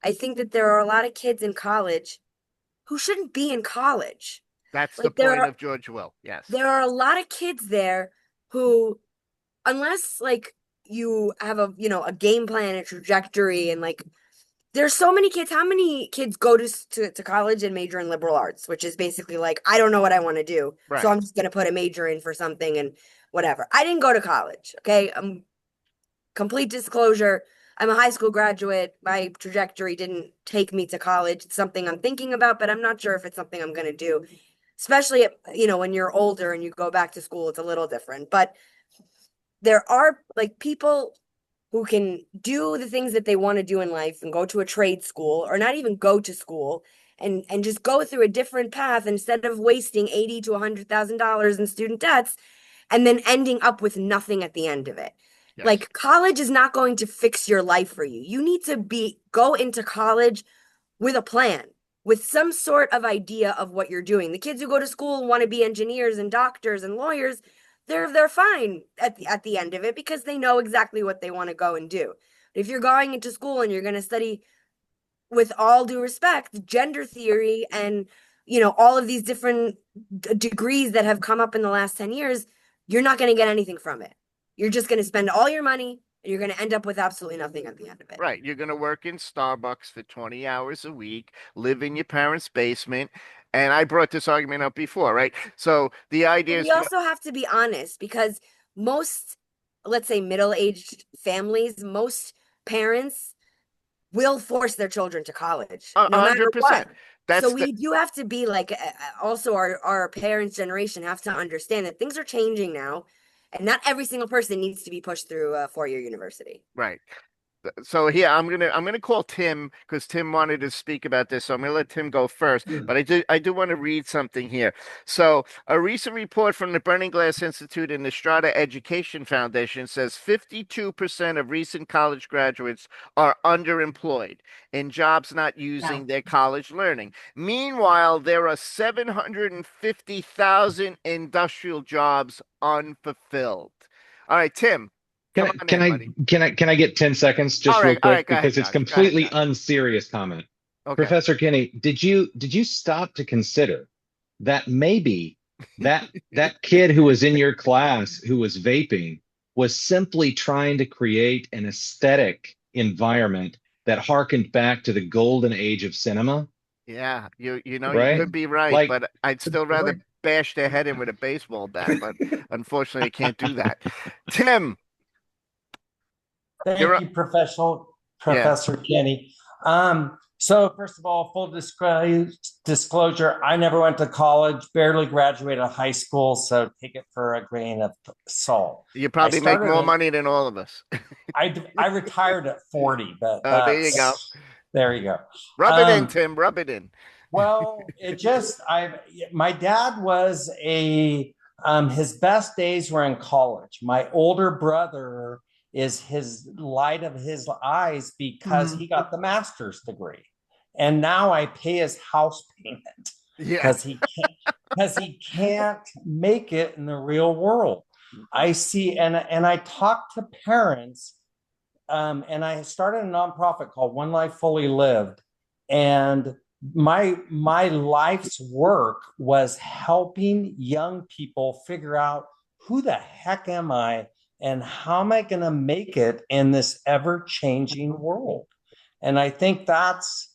[SPEAKER 4] I think that there are a lot of kids in college who shouldn't be in college.
[SPEAKER 2] That's the
[SPEAKER 4] Like there
[SPEAKER 2] point
[SPEAKER 4] are
[SPEAKER 2] of George Will. Yes.
[SPEAKER 4] there are a lot of kids there who, unless like you have a game plan, a trajectory, and like there's so many kids. How many kids go to college and major in liberal arts, which is basically like, I don't know what I want to do, so
[SPEAKER 2] Right.
[SPEAKER 4] I'm just gonna put a major in for something and whatever. I didn't go to college, okay? Complete disclosure, I'm a high school graduate. My trajectory didn't take me to college. It's something I'm thinking about, but I'm not sure if it's something I'm gonna do. Especially, when you're older and you go back to school, it's a little different. But there are like people who can do the things that they want to do in life and go to a trade school or not even go to school and just go through a different path instead of wasting 80 to $100,000 in student debts and then ending up with nothing at the end of it.
[SPEAKER 2] Yes.
[SPEAKER 4] Like college is not going to fix your life for you. You need to go into college with a plan, with some sort of idea of what you're doing. The kids who go to school and want to be engineers and doctors and lawyers, they're fine at the end of it because they know exactly what they want to go and do. If you're going into school and you're going to study, with all due respect, gender theory and all of these different degrees that have come up in the last 10 years, you're not going to get anything from it. You're just going to spend all your money and you're going to end up with absolutely nothing at the end of it.
[SPEAKER 2] Right. You're going to work in Starbucks for 20 hours a week, live in your parents' basement. And I brought this argument up before, right? So the idea
[SPEAKER 4] But
[SPEAKER 2] is,
[SPEAKER 4] we also have to be honest because most, let's say, middle-aged families, most parents will force their children to college, no matter what.
[SPEAKER 2] 100%.
[SPEAKER 4] So
[SPEAKER 2] That's the
[SPEAKER 4] we do have to be like, also our parents' generation have to understand that things are changing now, and not every single person needs to be pushed through a four-year university.
[SPEAKER 2] right. So here I'm gonna call Tim because Tim wanted to speak about this. So I'm gonna let Tim go first. But I do want to read something here. So a recent report from the Burning Glass Institute and the Strata Education Foundation says 52% of recent college graduates are underemployed in jobs not using their college learning. Meanwhile, there are 750,000 industrial jobs unfulfilled. All right, Tim,
[SPEAKER 5] Can
[SPEAKER 2] come
[SPEAKER 5] I
[SPEAKER 2] on
[SPEAKER 5] can
[SPEAKER 2] in,
[SPEAKER 5] I
[SPEAKER 2] buddy.
[SPEAKER 5] can I can I get 10 seconds just real
[SPEAKER 2] All right,
[SPEAKER 5] quick
[SPEAKER 2] go ahead,
[SPEAKER 5] because it's
[SPEAKER 2] Josh. Go ahead,
[SPEAKER 5] completely
[SPEAKER 2] Josh.
[SPEAKER 5] unserious comment.
[SPEAKER 2] Okay.
[SPEAKER 5] Professor Kinney, did you stop to consider that maybe that kid who was in your class who was vaping was simply trying to create an aesthetic environment that harkened back to the golden age of cinema,
[SPEAKER 2] Yeah, you
[SPEAKER 5] right?
[SPEAKER 2] could be right,
[SPEAKER 5] Like
[SPEAKER 2] but I'd still rather bash their head in with a baseball bat, but unfortunately I can't do that. Tim, you're
[SPEAKER 9] Thank
[SPEAKER 2] up.
[SPEAKER 9] you, Professional
[SPEAKER 2] Yeah.
[SPEAKER 9] Professor Kenny. So first of all, full disclosure, I never went to college, barely graduated high school, so take it for a grain of salt.
[SPEAKER 2] You
[SPEAKER 9] I
[SPEAKER 2] probably make
[SPEAKER 9] started
[SPEAKER 2] more
[SPEAKER 9] in,
[SPEAKER 2] money than all of us.
[SPEAKER 9] I retired at 40, but
[SPEAKER 2] Oh, there you go.
[SPEAKER 9] there you go.
[SPEAKER 2] Rub it in, Tim. Rub it in.
[SPEAKER 9] Well, my dad was his best days were in college. My older brother is his light of his eyes because he got the master's degree. And now I pay his house payment
[SPEAKER 2] Yeah.
[SPEAKER 9] because he can't make it in the real world. I see, and I talk to parents, and I started a nonprofit called One Life Fully Lived, and my life's work was helping young people figure out who the heck am I and how am I going to make it in this ever changing world. And I think that's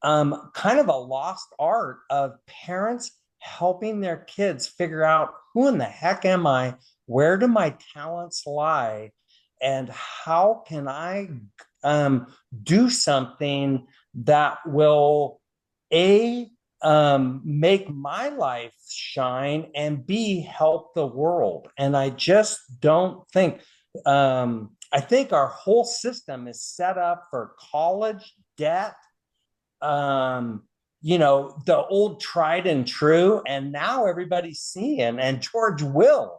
[SPEAKER 9] kind of a lost art of parents helping their kids figure out who in the heck am I, where do my talents lie, and how can I do something that will make my life shine, and B, help the world. And I just don't think, I think our whole system is set up for college debt, the old tried and true. And now everybody's seeing, and George Will,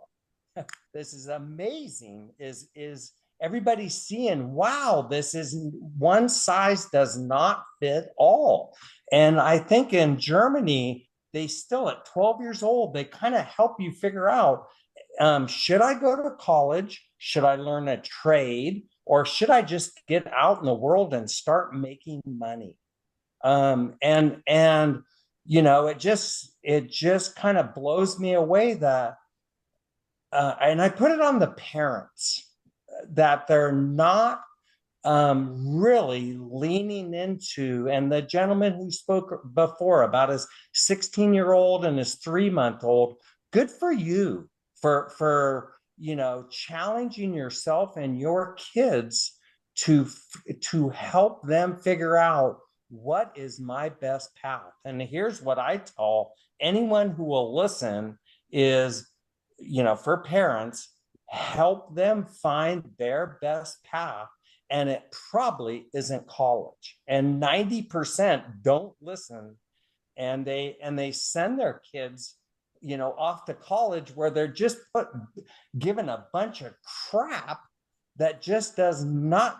[SPEAKER 9] this is amazing, is everybody seeing, wow, this is one size does not fit all. And I think in Germany, they still at 12 years old, they kind of help you figure out, should I go to college? Should I learn a trade? Or should I just get out in the world and start making money? And it just kind of blows me away that, and I put it on the parents, that they're not really leaning into, and the gentleman who spoke before about his 16-year-old and his 3-month-old, good for you for challenging yourself and your kids to help them figure out what is my best path. And here's what I tell anyone who will listen is, for parents, help them find their best path. And it probably isn't college. And 90% don't listen. And they send their kids, off to college where they're just given a bunch of crap that just does not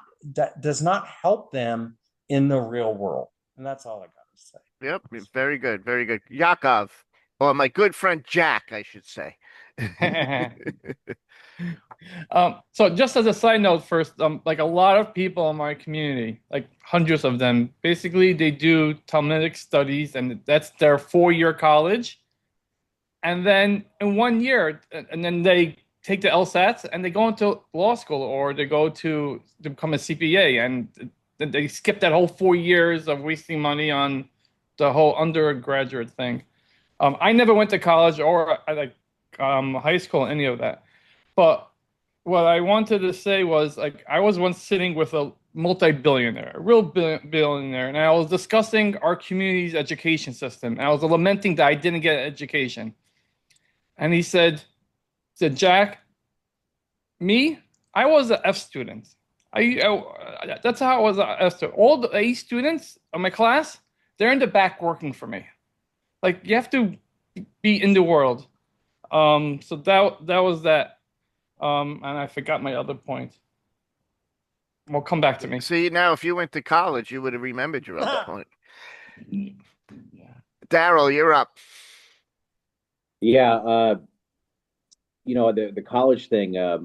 [SPEAKER 9] help them in the real world. And that's all I got to say.
[SPEAKER 2] Yep. Very good. Very good. Yakov. Or my good friend Jack, I should say.
[SPEAKER 10] So just as a side note first, like a lot of people in my community, like hundreds of them, basically they do Talmudic studies and that's their 4-year college. And then in 1 year, and then they take the LSATs and they go into law school or they go to become a CPA and then they skip that whole 4 years of wasting money on the whole undergraduate thing. I never went to college or like high school, any of that. But what I wanted to say was like I was once sitting with a multi-billionaire, a real billionaire, and I was discussing our community's education system. And I was lamenting that I didn't get an education. And he said, Jack, me, I was an F student. That's how I was an F student. All the A students of my class, they're in the back working for me. Like you have to be in the world. So that was that. And I forgot my other point. Well, come back to me.
[SPEAKER 2] See, now if you went to college, you would have remembered your other point. Daryl, you're up.
[SPEAKER 8] Yeah, the college thing. I,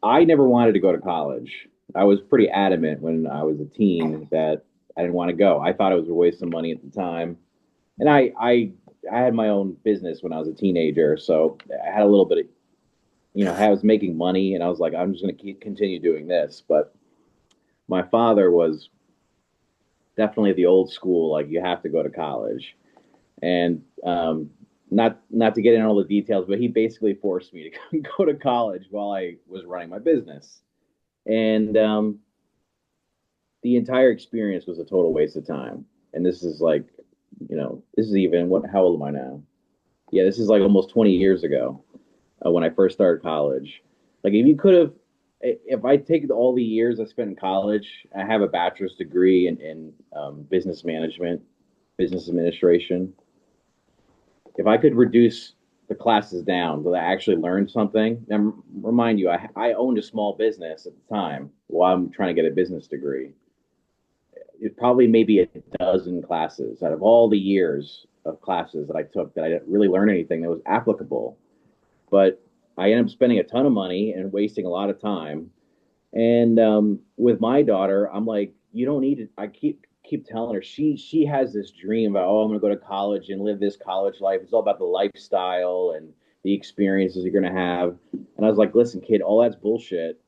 [SPEAKER 8] I never wanted to go to college. I was pretty adamant when I was a teen that I didn't want to go. I thought it was a waste of money at the time, and I had my own business when I was a teenager, so I had a little bit of, I was making money, and I was like, I'm just going to continue doing this. But my father was definitely the old school, like you have to go to college, and not to get into all the details, but he basically forced me to go to college while I was running my business, and the entire experience was a total waste of time. And this is like, this is even what? How old am I now? Yeah, this is like almost 20 years ago when I first started college. Like, if I take all the years I spent in college, I have a bachelor's degree in business management, business administration. If I could reduce the classes down so that I actually learned something, and remind you, I owned a small business at the time while I'm trying to get a business degree. It probably maybe a dozen classes out of all the years of classes that I took that I didn't really learn anything that was applicable. But I ended up spending a ton of money and wasting a lot of time. And with my daughter, I'm like, you don't need it. I keep telling her she has this dream about, oh, I'm gonna go to college and live this college life. It's all about the lifestyle and the experiences you're gonna have. And I was like, listen, kid, all that's bullshit.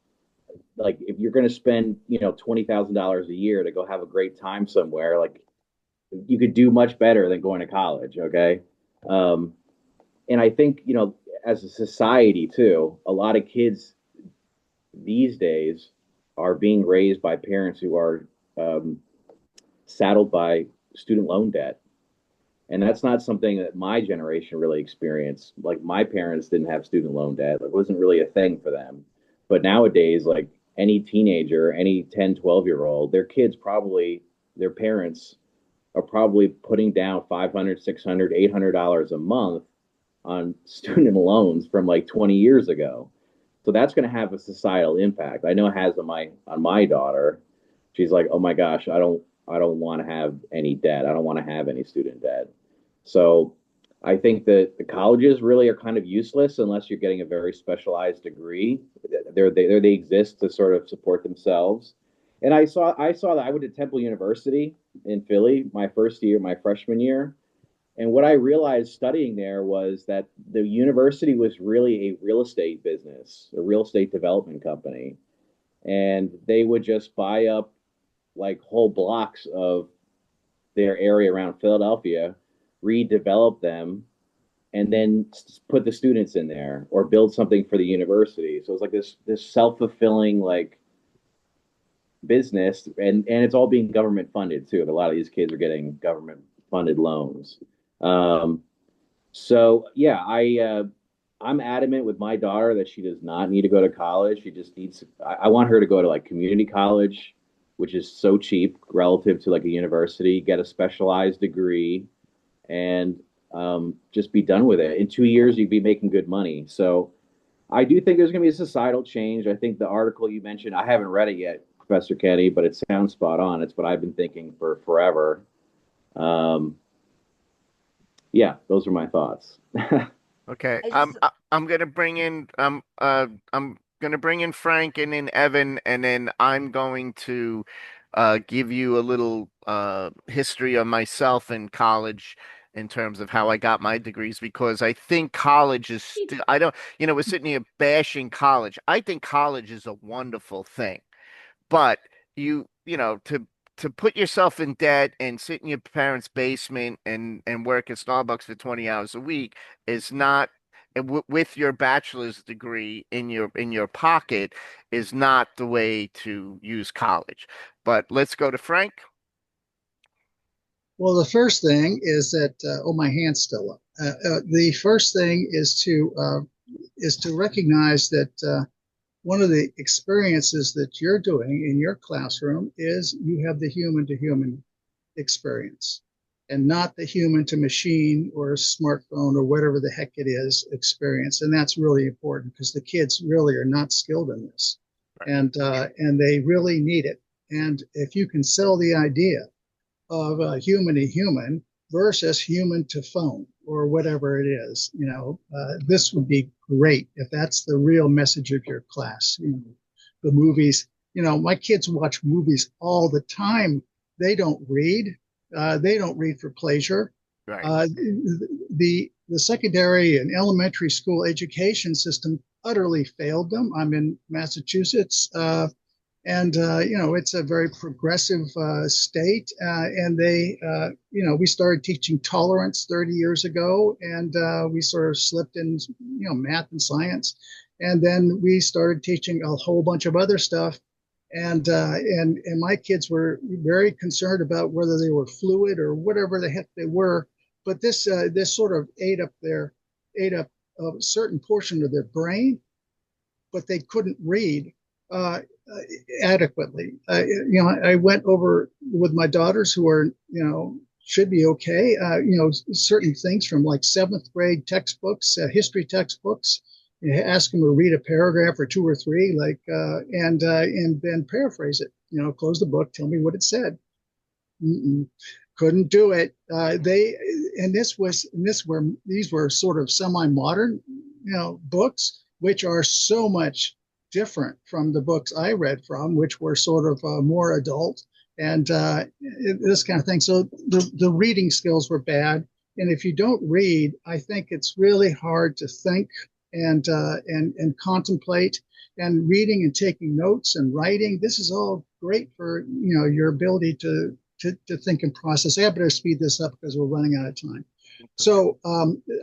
[SPEAKER 8] Like if you're gonna spend, $20,000 a year to go have a great time somewhere, like you could do much better than going to college, okay? And I think, as a society too, a lot of kids these days are being raised by parents who are saddled by student loan debt. And that's not something that my generation really experienced. Like my parents didn't have student loan debt. It wasn't really a thing for them. But nowadays, like any teenager, any 10, 12-year-old, their parents are probably putting down $500, $600, $800 a month on student loans from like 20 years ago. So that's going to have a societal impact. I know it has on my daughter. She's like, oh my gosh, I don't want to have any debt. I don't want to have any student debt. So I think that the colleges really are kind of useless unless you're getting a very specialized degree. They exist to sort of support themselves. And I saw that I went to Temple University in Philly my first year, my freshman year. And what I realized studying there was that the university was really a real estate business, a real estate development company. And they would just buy up like whole blocks of their area around Philadelphia, redevelop them, and then put the students in there or build something for the university. So it's like this self-fulfilling like business, and it's all being government funded too. A lot of these kids are getting government funded loans. So yeah, I'm adamant with my daughter that she does not need to go to college. She just needs. I want her to go to like community college, which is so cheap relative to like a university. Get a specialized degree, and just be done with it. In 2 years, you'd be making good money. So I do think there's going to be a societal change. I think the article you mentioned, I haven't read it yet, Professor Kenny, but it sounds spot on. It's what I've been thinking for forever. Yeah, those are my thoughts.
[SPEAKER 2] Okay.
[SPEAKER 4] I just
[SPEAKER 2] I'm gonna bring in I'm gonna bring in Frank and then Evan, and then I'm going to give you a little history of myself in college in terms of how I got my degrees, because I think college is still, I don't, we're sitting here bashing college. I think college is a wonderful thing. But to put yourself in debt and sit in your parents' basement and work at Starbucks for 20 hours a week is not, and with your bachelor's degree in your pocket, is not the way to use college. But let's go to Frank.
[SPEAKER 7] Well, the first thing is that oh, my hand's still up. The first thing is to recognize that one of the experiences that you're doing in your classroom is you have the human to human experience and not the human to machine or smartphone or whatever the heck it is experience. And that's really important because the kids really are not skilled in this, and they really need it. And if you can sell the idea of human to human versus human to phone or whatever it is, this would be great if that's the real message of your class. The movies, my kids watch movies all the time. They don't read. They don't read for pleasure.
[SPEAKER 2] Right.
[SPEAKER 7] The secondary and elementary school education system utterly failed them. I'm in Massachusetts, and it's a very progressive state, and we started teaching tolerance 30 years ago, and we sort of slipped in math and science, and then we started teaching a whole bunch of other stuff, and my kids were very concerned about whether they were fluid or whatever the heck they were, but this sort of ate up a certain portion of their brain, but they couldn't read uh, adequately. I went over with my daughters who are, should be okay. Certain things from like seventh grade textbooks, history textbooks. You ask them to read a paragraph or two or three, and then paraphrase it. Close the book, tell me what it said. Mm-mm. Couldn't do it. These were sort of semi-modern, books, which are so much different from the books I read from, which were sort of more adult and this kind of thing. So the reading skills were bad, and if you don't read, I think it's really hard to think and contemplate. And reading and taking notes and writing, this is all great for your ability to think and process. I better speed this up because we're running out of time. So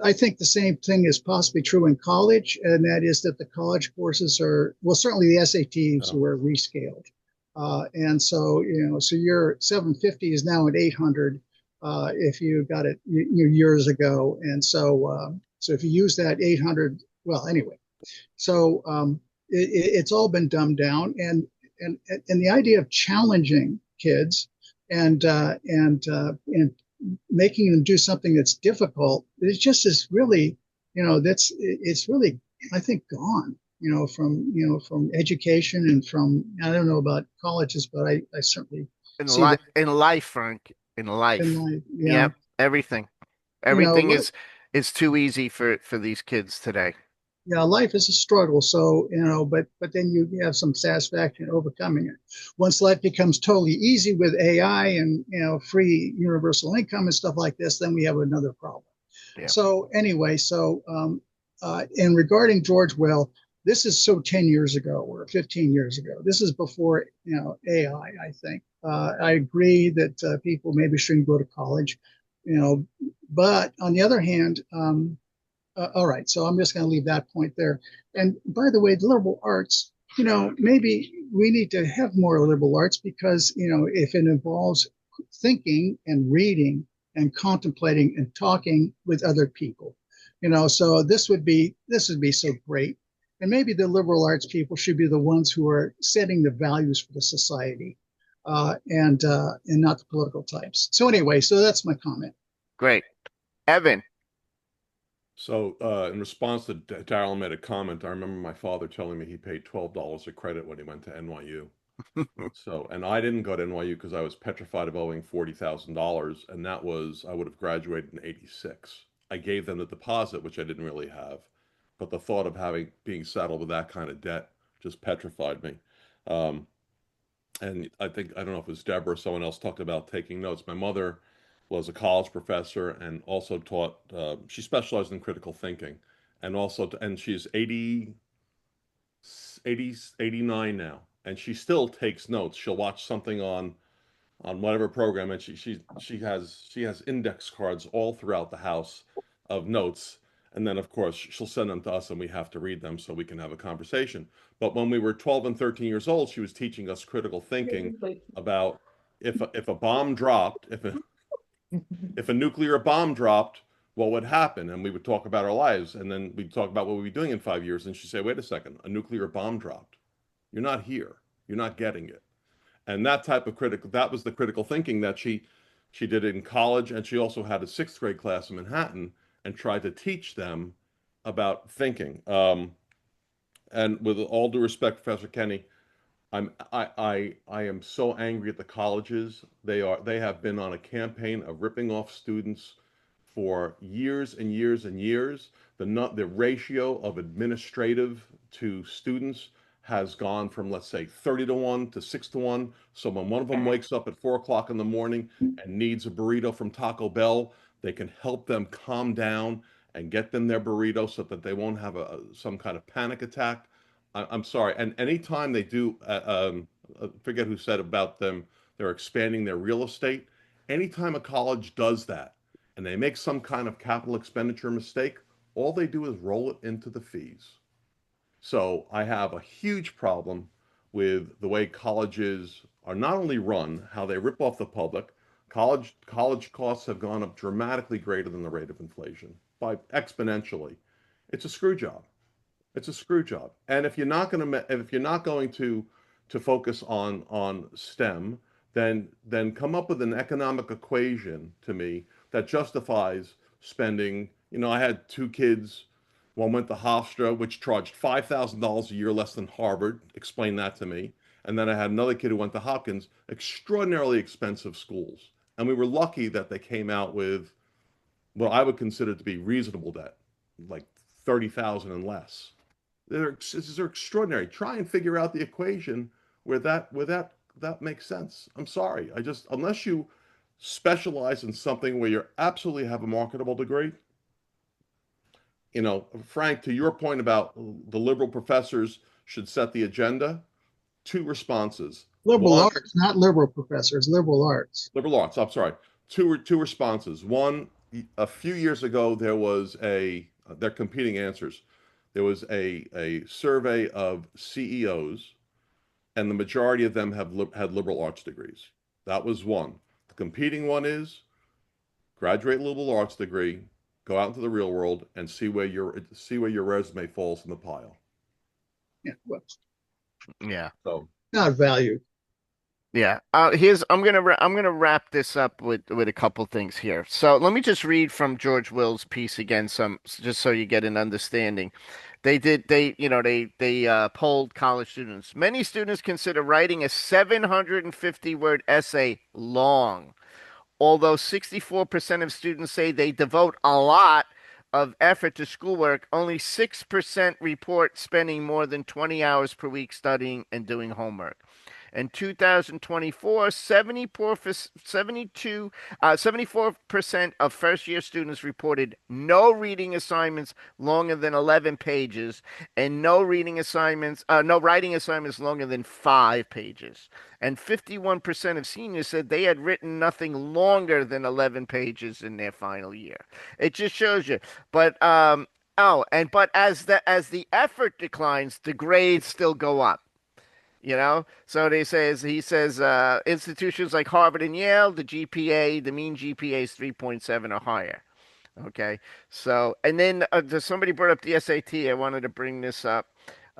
[SPEAKER 7] I think the same thing is possibly true in college, and that is that the college courses are, well, certainly the SATs were rescaled. And so, so your 750 is now at 800 if you got it years ago. And so if you use that 800, well, anyway, so it's all been dumbed down. And the idea of challenging kids and making them do something that's difficult, it just is really, it's really, I think, gone, from education and from, I don't know about colleges, but I certainly see that
[SPEAKER 2] In life, Frank, in
[SPEAKER 7] in
[SPEAKER 2] life.
[SPEAKER 7] life. Yeah.
[SPEAKER 2] Yep, everything.
[SPEAKER 7] You know,
[SPEAKER 2] Everything is too easy for these kids today.
[SPEAKER 7] yeah, life is a struggle. So, but then you have some satisfaction in overcoming it. Once life becomes totally easy with AI and, free universal income and stuff like this, then we have another problem.
[SPEAKER 2] Yeah.
[SPEAKER 7] So anyway, and regarding George Will, this is so 10 years ago or 15 years ago. This is before, AI, I think. I agree that people maybe shouldn't go to college, but on the other hand, all right, so I'm just going to leave that point there. And by the way, the liberal arts, maybe we need to have more liberal arts because, if it involves thinking and reading and contemplating and talking with other people, so this would be so great. And maybe the liberal arts people should be the ones who are setting the values for the society, and not the political types. So anyway, so that's my comment.
[SPEAKER 2] Great. Evan.
[SPEAKER 11] So, in response Daryl made a comment, I remember my father telling me he paid $12 a credit when he went to NYU. So, and I didn't go to NYU because I was petrified of owing $40,000, and I would have graduated in '86. I gave them the deposit, which I didn't really have, but the thought of being saddled with that kind of debt just petrified me. Um, and I don't know if it was Deborah or someone else talked about taking notes. My mother was a college professor and also taught, she specialized in critical thinking, and and she's 89 now, and she still takes notes. She'll watch something on whatever program, and she has index cards all throughout the house of notes, and then of course she'll send them to us, and we have to read them so we can have a conversation. But when we were 12 and 13 years old, she was teaching us critical thinking about if a bomb dropped, if a nuclear bomb dropped, what would happen? And we would talk about our lives, and then we'd talk about what we'd be doing in 5 years. And she'd say, "Wait a second, a nuclear bomb dropped. You're not here. You're not getting it." And that was the critical thinking that she did in college, and she also had a sixth grade class in Manhattan and tried to teach them about thinking. And with all due respect, Professor Kenny, I am so angry at the colleges. They have been on a campaign of ripping off students for years and years and years. The ratio of administrative to students has gone from, let's say, 30 to 1 to 6 to 1. So when one of them wakes up at 4 o'clock in the morning and needs a burrito from Taco Bell, they can help them calm down and get them their burrito so that they won't have some kind of panic attack. I'm sorry. And anytime they do, I forget who said about them, they're expanding their real estate. Anytime a college does that and they make some kind of capital expenditure mistake, all they do is roll it into the fees. So I have a huge problem with the way colleges are not only run, how they rip off the public. College costs have gone up dramatically greater than the rate of inflation by exponentially. It's a screw job. It's a screw job. And if you're not going to focus on STEM, then come up with an economic equation to me that justifies spending. I had two kids. One went to Hofstra, which charged $5,000 a year less than Harvard. Explain that to me. And then I had another kid who went to Hopkins, extraordinarily expensive schools. And we were lucky that they came out with what I would consider to be reasonable debt, like 30,000 and less. They're extraordinary. Try and figure out the equation where that makes sense. I'm sorry. I just unless you specialize in something where you absolutely have a marketable degree. Frank, to your point about the liberal professors should set the agenda, two responses.
[SPEAKER 7] Liberal
[SPEAKER 11] One,
[SPEAKER 7] arts, not liberal professors, liberal arts.
[SPEAKER 11] liberal arts. I'm sorry. Two responses. One, a few years ago, they're competing answers. There was a survey of CEOs, and the majority of them had liberal arts degrees. That was one. The competing one is graduate liberal arts degree, go out into the real world, and see where your resume falls in the pile.
[SPEAKER 7] Yeah, well,
[SPEAKER 2] Yeah.
[SPEAKER 11] So
[SPEAKER 7] not valued.
[SPEAKER 2] Yeah. I'm gonna wrap this up with a couple things here. So let me just read from George Will's piece again, just so you get an understanding. They polled college students. Many students consider writing a 750 word essay long. Although 64% of students say they devote a lot of effort to schoolwork, only 6% report spending more than 20 hours per week studying and doing homework. In 2024, 74% of first year students reported no reading assignments longer than 11 pages and no writing assignments longer than 5 pages. And 51% of seniors said they had written nothing longer than 11 pages in their final year. It just shows you. But as the effort declines, the grades still go up. So he says institutions like Harvard and Yale, the mean GPA is 3.7 or higher. Okay. So, and then somebody brought up the SAT. I wanted to bring this up.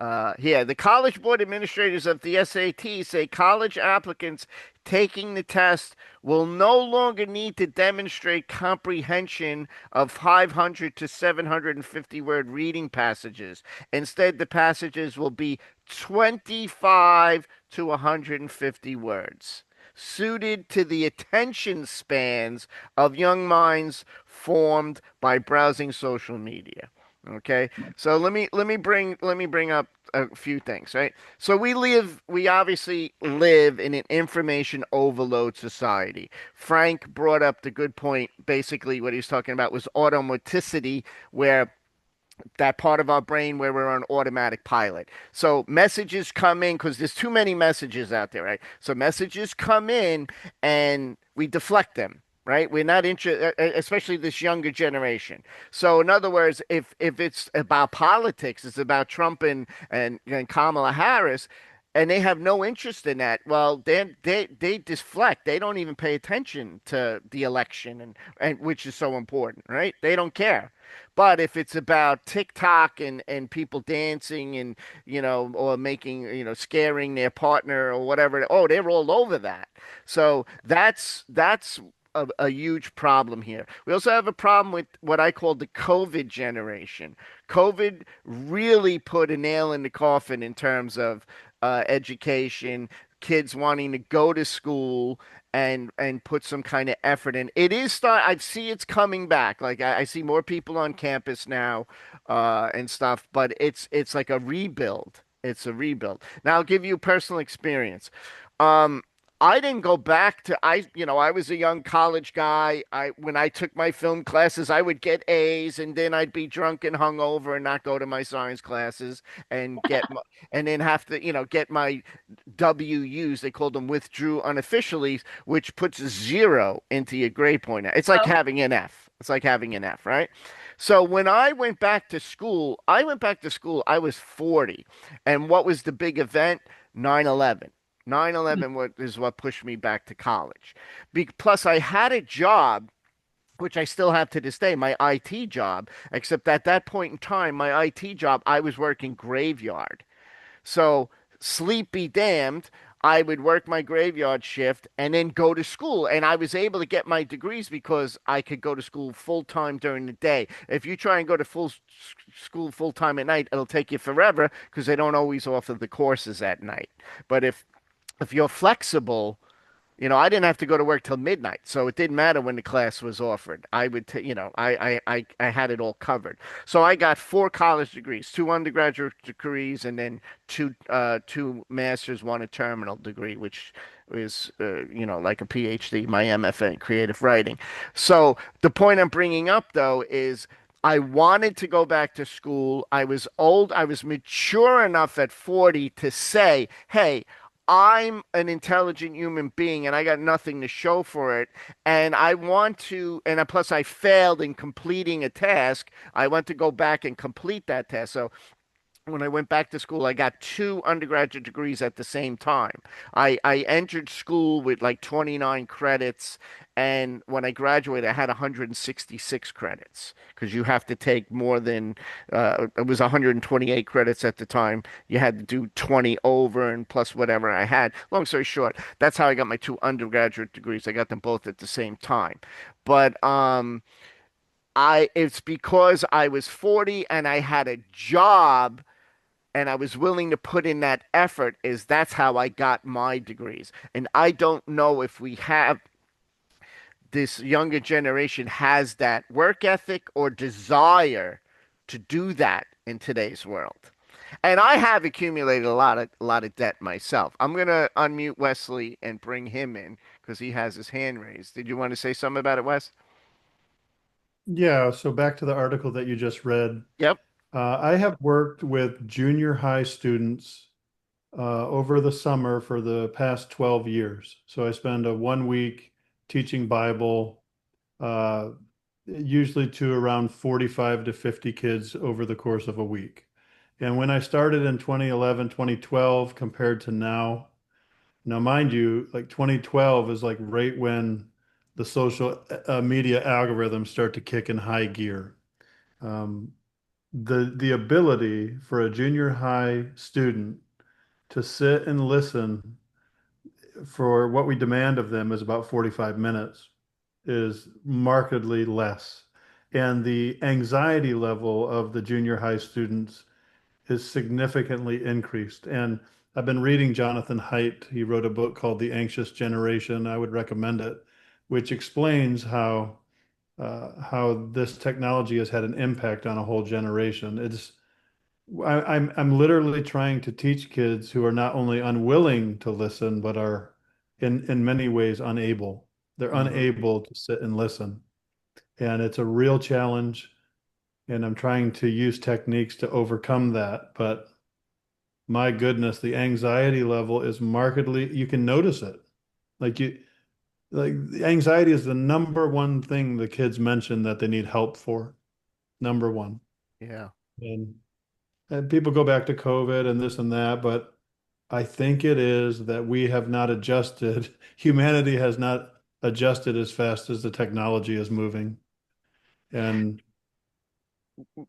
[SPEAKER 2] Yeah, the College Board administrators of the SAT say college applicants taking the test will no longer need to demonstrate comprehension of 500 to 750 word reading passages. Instead, the passages will be 25 to 150 words, suited to the attention spans of young minds formed by browsing social media. Okay, so let me bring up a few things, right? So we obviously live in an information overload society. Frank brought up the good point. Basically, what he was talking about was automaticity, where that part of our brain where we're on automatic pilot. So messages come in because there's too many messages out there, right? So messages come in and we deflect them. Right, we're not interested, especially this younger generation. So, in other words, if it's about politics, it's about Trump and Kamala Harris, and they have no interest in that. Well, they deflect. They don't even pay attention to the election, and which is so important, right? They don't care. But if it's about TikTok and people dancing and or making scaring their partner or whatever, oh, they're all over that. So that's a huge problem here. We also have a problem with what I call the COVID generation. COVID really put a nail in the coffin in terms of education, kids wanting to go to school and put some kind of effort in. It is start. I see it's coming back. Like I see more people on campus now and stuff, but it's like a rebuild. It's a rebuild. Now I'll give you a personal experience. Um, I didn't go back to I was a young college guy. I when I took my film classes, I would get A's and then I'd be drunk and hungover and not go to my science classes and and then have to, get my WUs. They called them withdrew unofficially, which puts a zero into your grade point. It's like having an F. It's like having an F, right? So when I went back to school, I was 40. And what was the big event? 9/11. 9/11 is what pushed me back to college. Plus, I had a job, which I still have to this day, my IT job, except at that point in time, my IT job, I was working graveyard. So, sleep be damned, I would work my graveyard shift and then go to school. And I was able to get my degrees because I could go to school full time during the day. If you try and go to school full time at night, it'll take you forever because they don't always offer the courses at night. But if you're flexible, I didn't have to go to work till midnight, so it didn't matter when the class was offered. I would, I had it all covered. So I got four college degrees, two undergraduate degrees, and then two masters, one a terminal degree, which is, like a PhD, my MFA in creative writing. So the point I'm bringing up though is I wanted to go back to school. I was old. I was mature enough at 40 to say, hey, I'm an intelligent human being and I got nothing to show for it. And I want to, and plus I failed in completing a task. I want to go back and complete that task. So when I went back to school, I got two undergraduate degrees at the same time. I entered school with like 29 credits, and when I graduated, I had 166 credits because you have to take more than it was 128 credits at the time. You had to do 20 over and plus whatever I had. Long story short, that's how I got my two undergraduate degrees. I got them both at the same time. But it's because I was 40 and I had a job and I was willing to put in that effort is that's how I got my degrees. And I don't know if we have this younger generation has that work ethic or desire to do that in today's world. And I have accumulated a lot of debt myself. I'm gonna unmute Wesley and bring him in because he has his hand raised. Did you want to say something about it, Wes?
[SPEAKER 6] Yeah, so back to the article that you just read.
[SPEAKER 2] Yep.
[SPEAKER 6] I have worked with junior high students over the summer for the past 12 years. So I spend a 1 week teaching Bible, uh, usually to around 45 to 50 kids over the course of a week. And when I started in 2011, 2012 compared to now mind you, like 2012 is like right when the social media algorithms start to kick in high gear. Um, the ability for a junior high student to sit and listen for what we demand of them is about 45 minutes is markedly less. And the anxiety level of the junior high students is significantly increased. And I've been reading Jonathan Haidt. He wrote a book called The Anxious Generation. I would recommend it, which explains how this technology has had an impact on a whole generation. I'm literally trying to teach kids who are not only unwilling to listen, but are in many ways unable. They're
[SPEAKER 2] Hmm.
[SPEAKER 6] unable to sit and listen. And it's a real challenge. And I'm trying to use techniques to overcome that. But my goodness, the anxiety level is markedly, you can notice it. Like the anxiety is the number one thing the kids mention that they need help for. Number one.
[SPEAKER 2] Yeah.
[SPEAKER 6] And And people go back to COVID and this and that, but I think it is that we have not adjusted. Humanity has not adjusted as fast as the technology is moving. And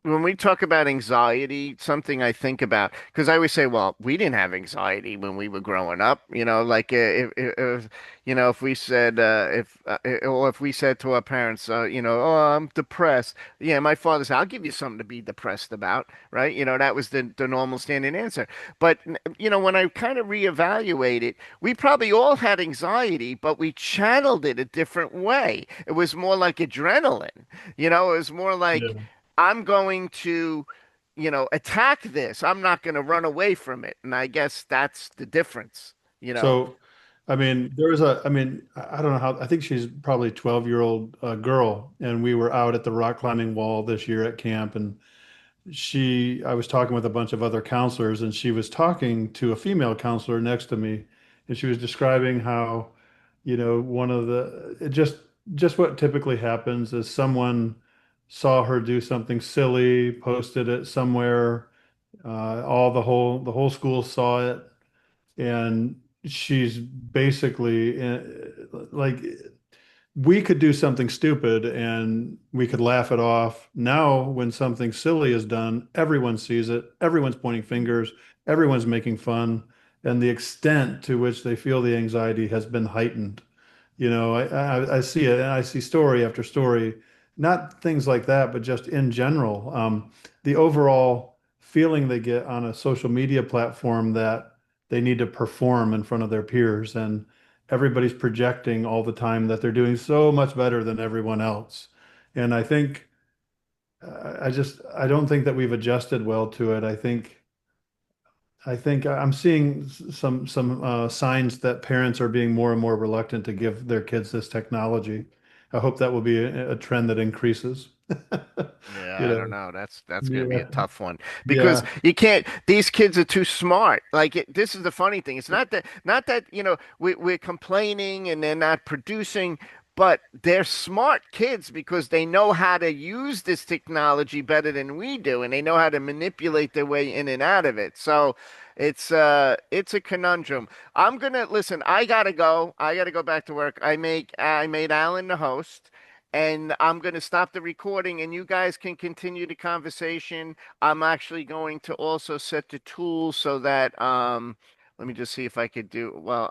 [SPEAKER 2] When we talk about anxiety, something I think about, because I always say, well, we didn't have anxiety when we were growing up. Like if we said, or if we said to our parents, oh, I'm depressed. Yeah, my father said, I'll give you something to be depressed about, right? That was the normal standing answer. But, when I kind of reevaluate it, we probably all had anxiety, but we channeled it a different way. It was more like adrenaline. It was more like,
[SPEAKER 6] yeah.
[SPEAKER 2] I'm going to, attack this. I'm not going to run away from it. And I guess that's the difference, you know.
[SPEAKER 6] So, I mean, I don't know how, I think she's probably a 12-year-old girl. And we were out at the rock climbing wall this year at camp. And I was talking with a bunch of other counselors, and she was talking to a female counselor next to me, and she was describing how, one of just what typically happens is someone saw her do something silly, posted it somewhere, the whole school saw it, and she's basically like we could do something stupid and we could laugh it off. Now, when something silly is done, everyone sees it, everyone's pointing fingers, everyone's making fun, and the extent to which they feel the anxiety has been heightened. I see it, and I see story after story, not things like that, but just in general, the overall feeling they get on a social media platform that they need to perform in front of their peers, and everybody's projecting all the time that they're doing so much better than everyone else. And I think I don't think that we've adjusted well to it. I think I'm seeing some signs that parents are being more and more reluctant to give their kids this technology. I hope that will be a trend that increases.
[SPEAKER 2] Yeah,
[SPEAKER 6] You
[SPEAKER 2] I don't
[SPEAKER 6] know,
[SPEAKER 2] know. That's going to be
[SPEAKER 6] yeah,
[SPEAKER 2] a tough one because
[SPEAKER 6] yeah.
[SPEAKER 2] you can't. These kids are too smart. Like this is the funny thing. It's not that we're complaining and they're not producing, but they're smart kids because they know how to use this technology better than we do, and they know how to manipulate their way in and out of it. So it's a conundrum. I'm gonna listen. I gotta go. I gotta go back to work. I made Alan the host. And I'm going to stop the recording and you guys can continue the conversation. I'm actually going to also set the tools so that let me just see if I could do well.